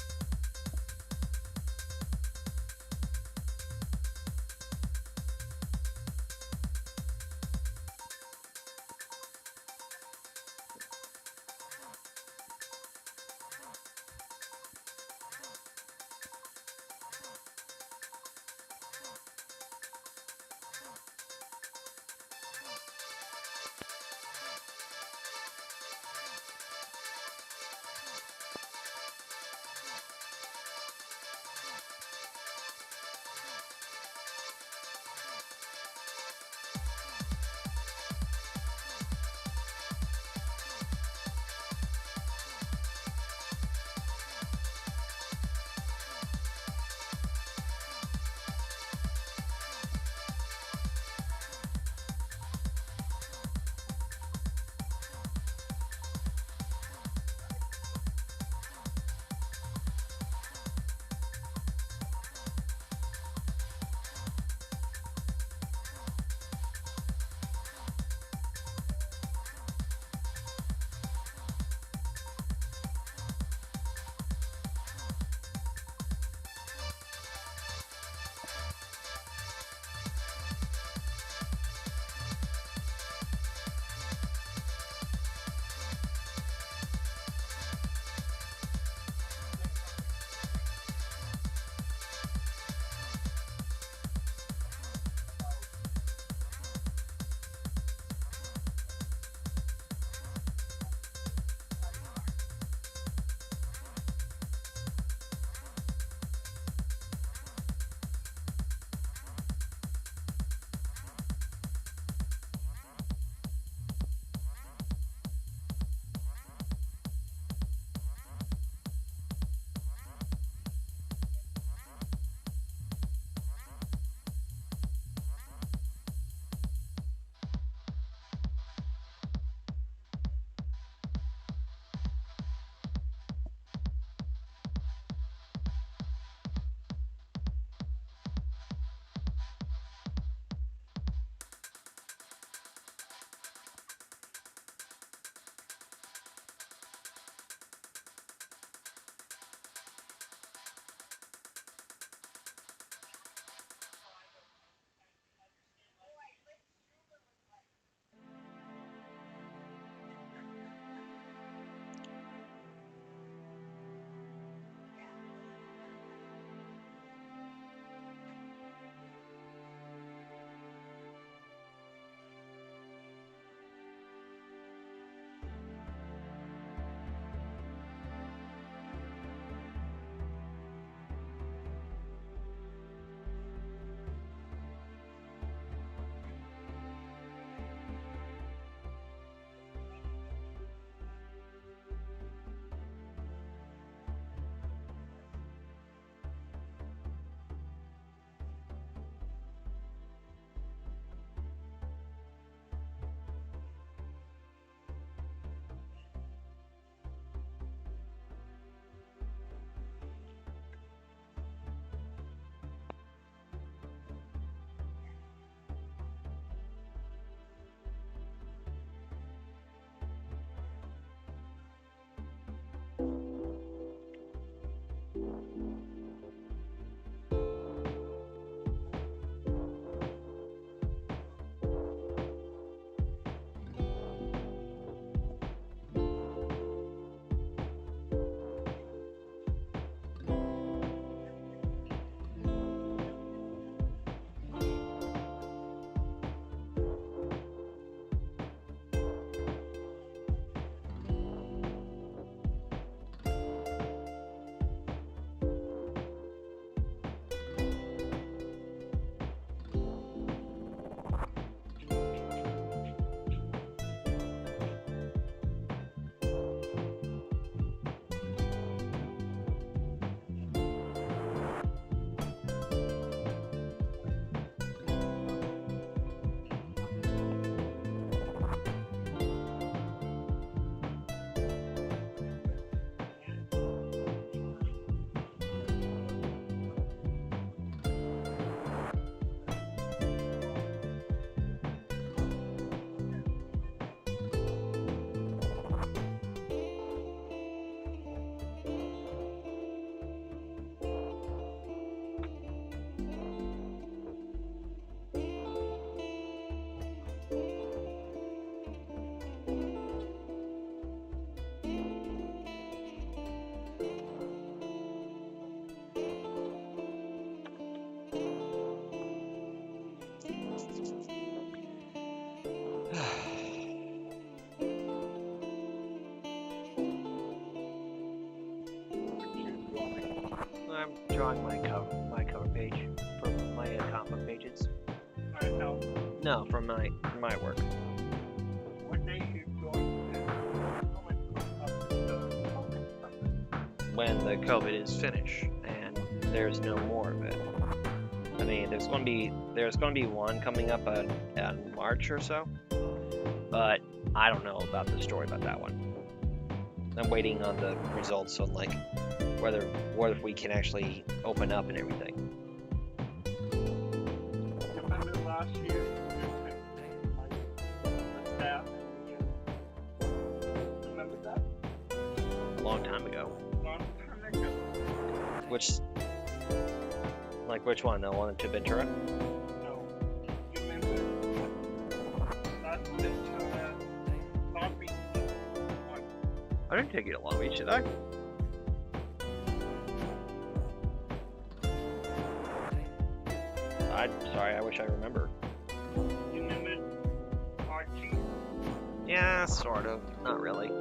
[SPEAKER 1] I'm drawing my cover page for my comic book pages.
[SPEAKER 5] I know.
[SPEAKER 1] No, from my work.
[SPEAKER 5] What day you going to
[SPEAKER 1] When the COVID is finished and there's no more of it. I mean, there's going to be one coming up in March or so, but I don't know about the story about that one. I'm waiting on the results on like whether we can actually open up and everything.
[SPEAKER 5] remember last year? The staff and you remember that?
[SPEAKER 1] A long time ago.
[SPEAKER 5] Long time ago.
[SPEAKER 1] Which one? The one to Ventura?
[SPEAKER 5] No. You remember last Ventura Long Beach one?
[SPEAKER 1] I didn't take you to Long Beach, did I? I'm sorry, I wish I remember.
[SPEAKER 5] You remember Archie?
[SPEAKER 1] Yeah, sort of. Not really.
[SPEAKER 5] He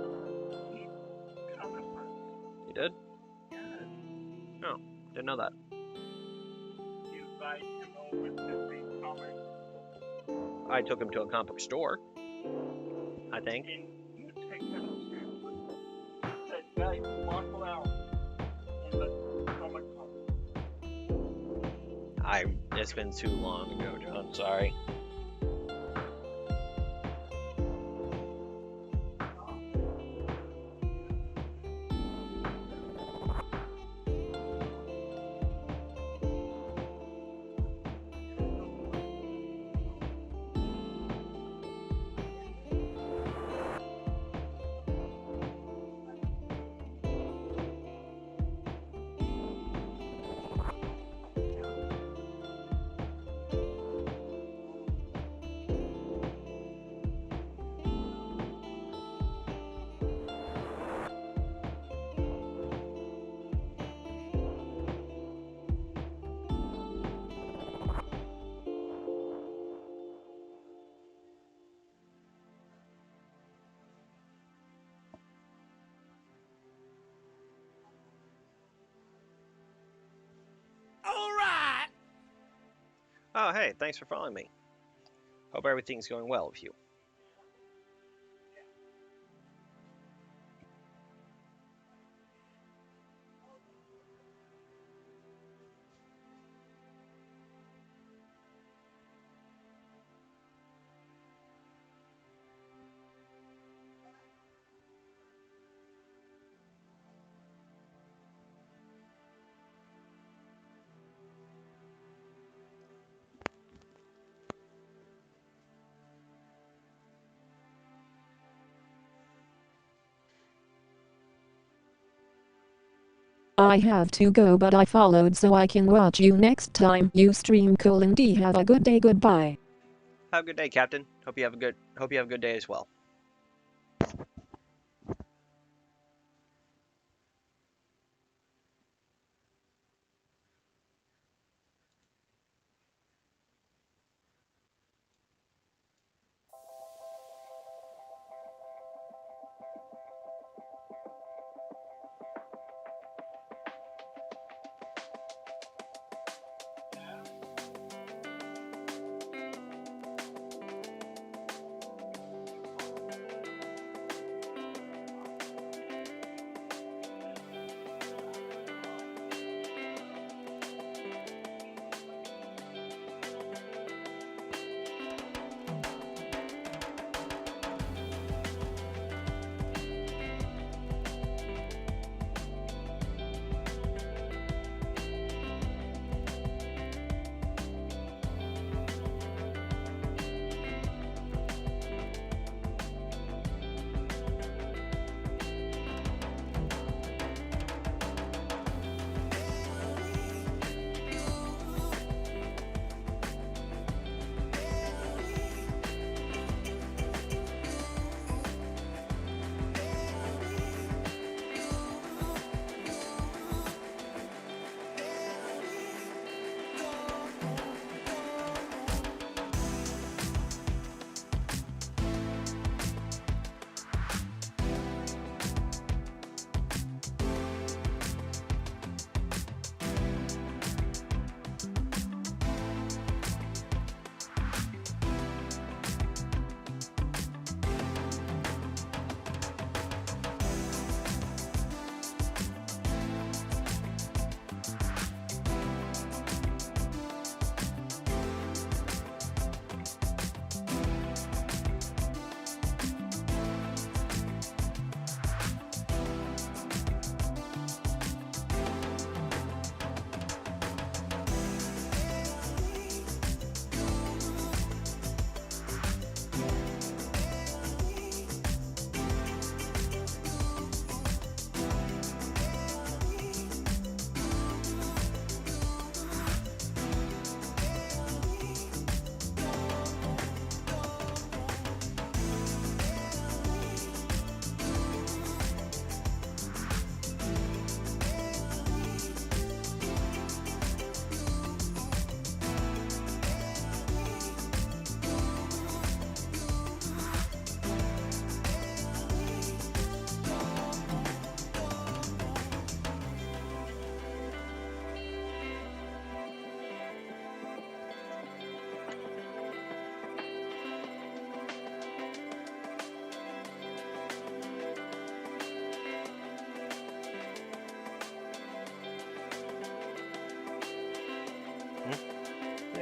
[SPEAKER 5] comic book.
[SPEAKER 1] You did?
[SPEAKER 5] Yes.
[SPEAKER 1] No, didn't know that.
[SPEAKER 5] You invite him over to see comics.
[SPEAKER 1] I took him to a comic book store, I think.
[SPEAKER 5] And you take him to that guy walk around in the comic book.
[SPEAKER 1] It's been too long ago, John. Sorry. Oh, hey, thanks for following me. Hope everything's going well with you.
[SPEAKER 3] I have to go, but I followed so I can watch you next time you stream. D. Have a good day. Goodbye.
[SPEAKER 1] Have a good day, Captain. Hope you have a good day as well.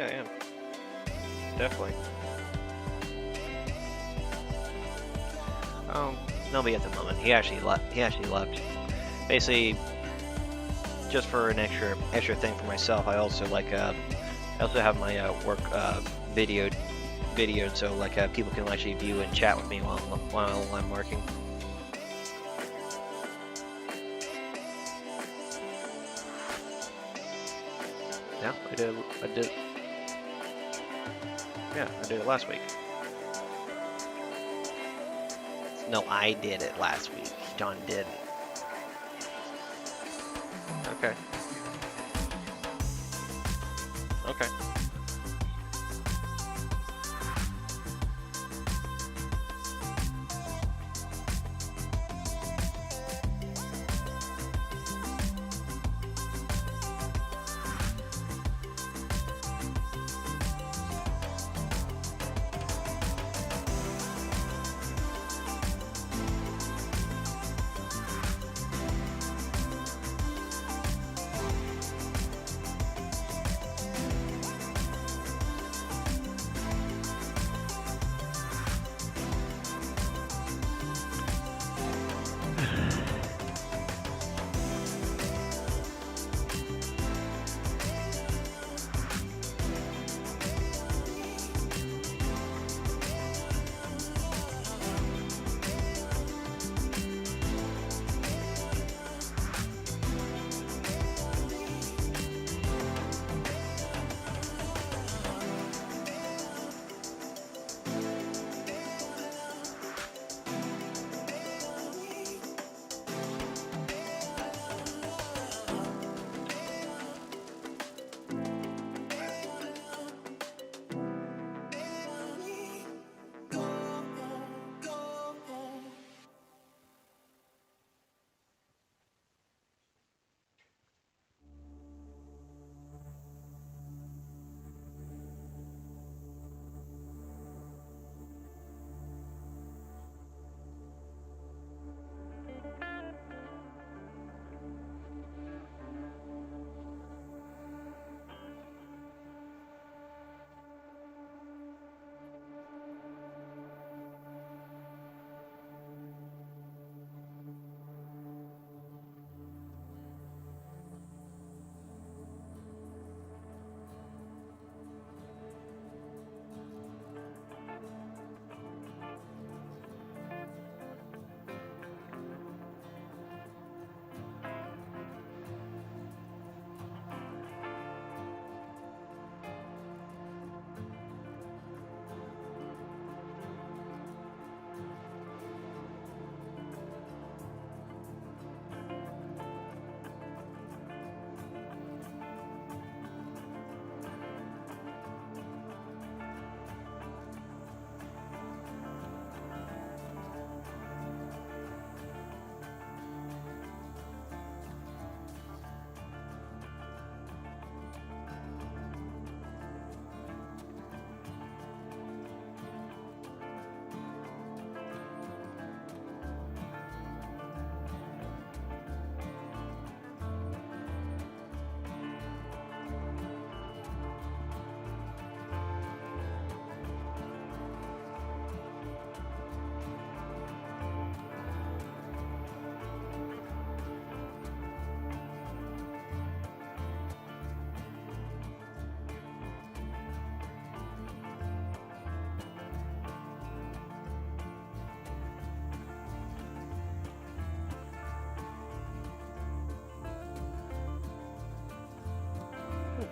[SPEAKER 1] Yeah, I am. Definitely. Nobody at the moment. He actually left. Basically, just for an extra thing for myself. I also I also have my work videoed, so people can actually view and chat with me while I'm working. Yeah, I did. Yeah, I did it last week. No, I did it last week. John didn't. Okay. Okay.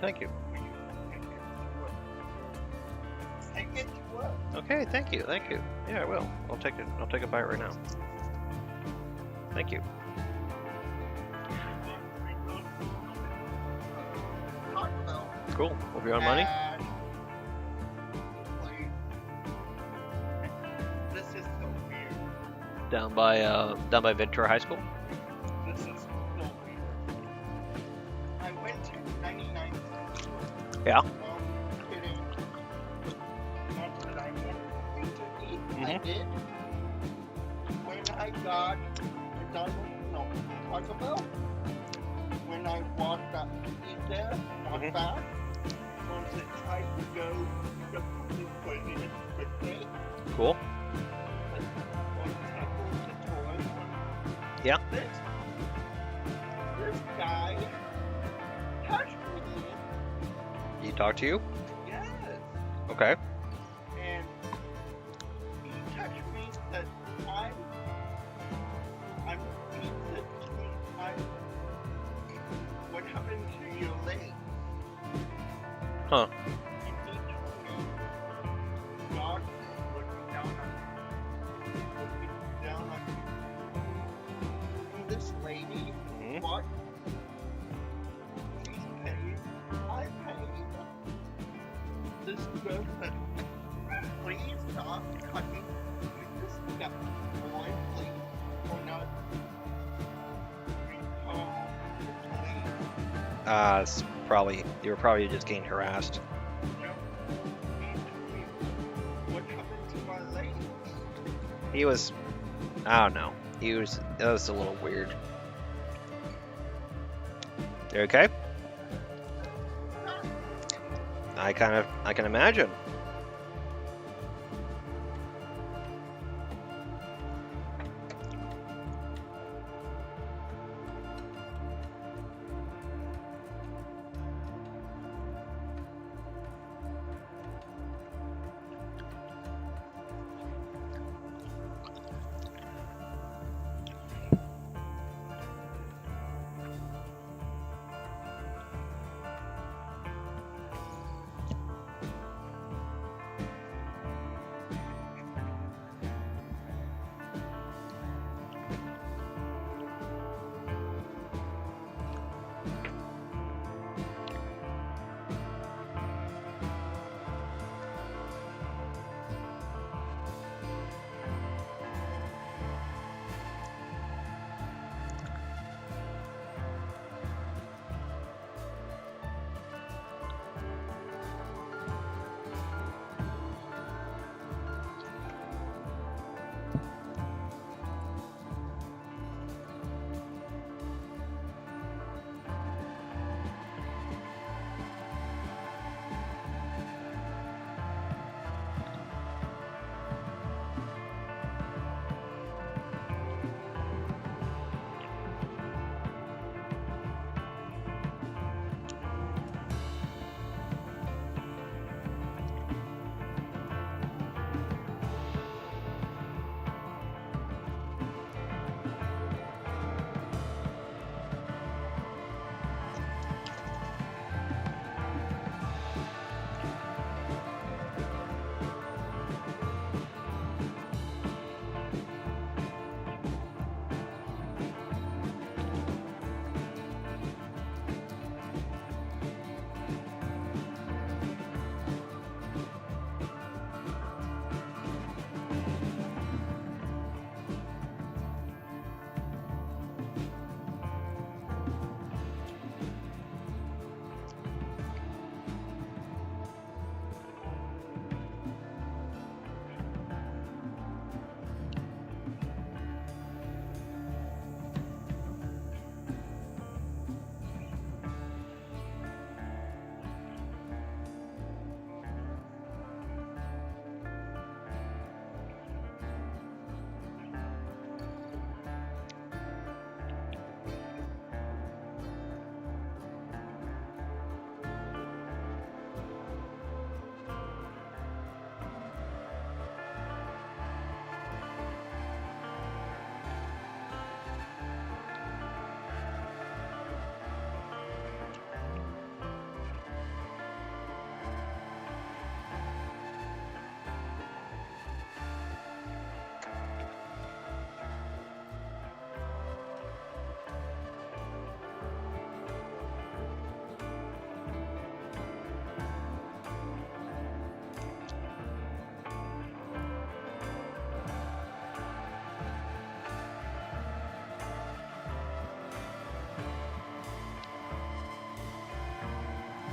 [SPEAKER 1] Thank you. Okay, thank you. Yeah, I will. I'll take a bite right now. Thank you. Cool. We'll be on money.
[SPEAKER 5] This is so weird.
[SPEAKER 1] Down by Ventura High School.
[SPEAKER 5] This is so weird. I went to 99.
[SPEAKER 1] Yeah.
[SPEAKER 5] Kidding. Not that I wanted to eat. I
[SPEAKER 1] Mhm.
[SPEAKER 5] did. When I got Taco Bell, when I walked up eat there, not
[SPEAKER 1] Mhm.
[SPEAKER 5] fast, ones that try to go the police quickly.
[SPEAKER 1] Cool.
[SPEAKER 5] Like, for example, the toy one.
[SPEAKER 1] Yeah.
[SPEAKER 5] This guy touched me.
[SPEAKER 1] He talked to you?
[SPEAKER 5] Yes.
[SPEAKER 1] Okay.
[SPEAKER 5] And he touched me that I'm what happened to your leg?
[SPEAKER 1] Huh.
[SPEAKER 5] And he told me God is looking down on me. And this lady,
[SPEAKER 1] Mhm.
[SPEAKER 5] what? She's paid. I paid. This girl said, please stop cutting this guy. Boy, please. Or not. Recall the police.
[SPEAKER 1] It's probably, you were probably just getting harassed.
[SPEAKER 5] No. He told me what happened to my leg.
[SPEAKER 1] He was, I don't know. That was a little weird. You okay? I can imagine.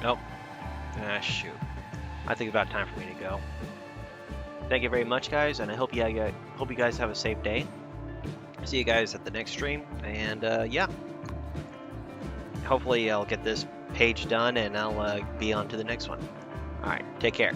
[SPEAKER 1] Nope. Ah, shoot. I think it's about time for me to go. Thank you very much, guys, and I hope you guys have a safe day. See you guys at the next stream, and yeah. Hopefully I'll get this page done, and I'll be on to the next one. All right, take care.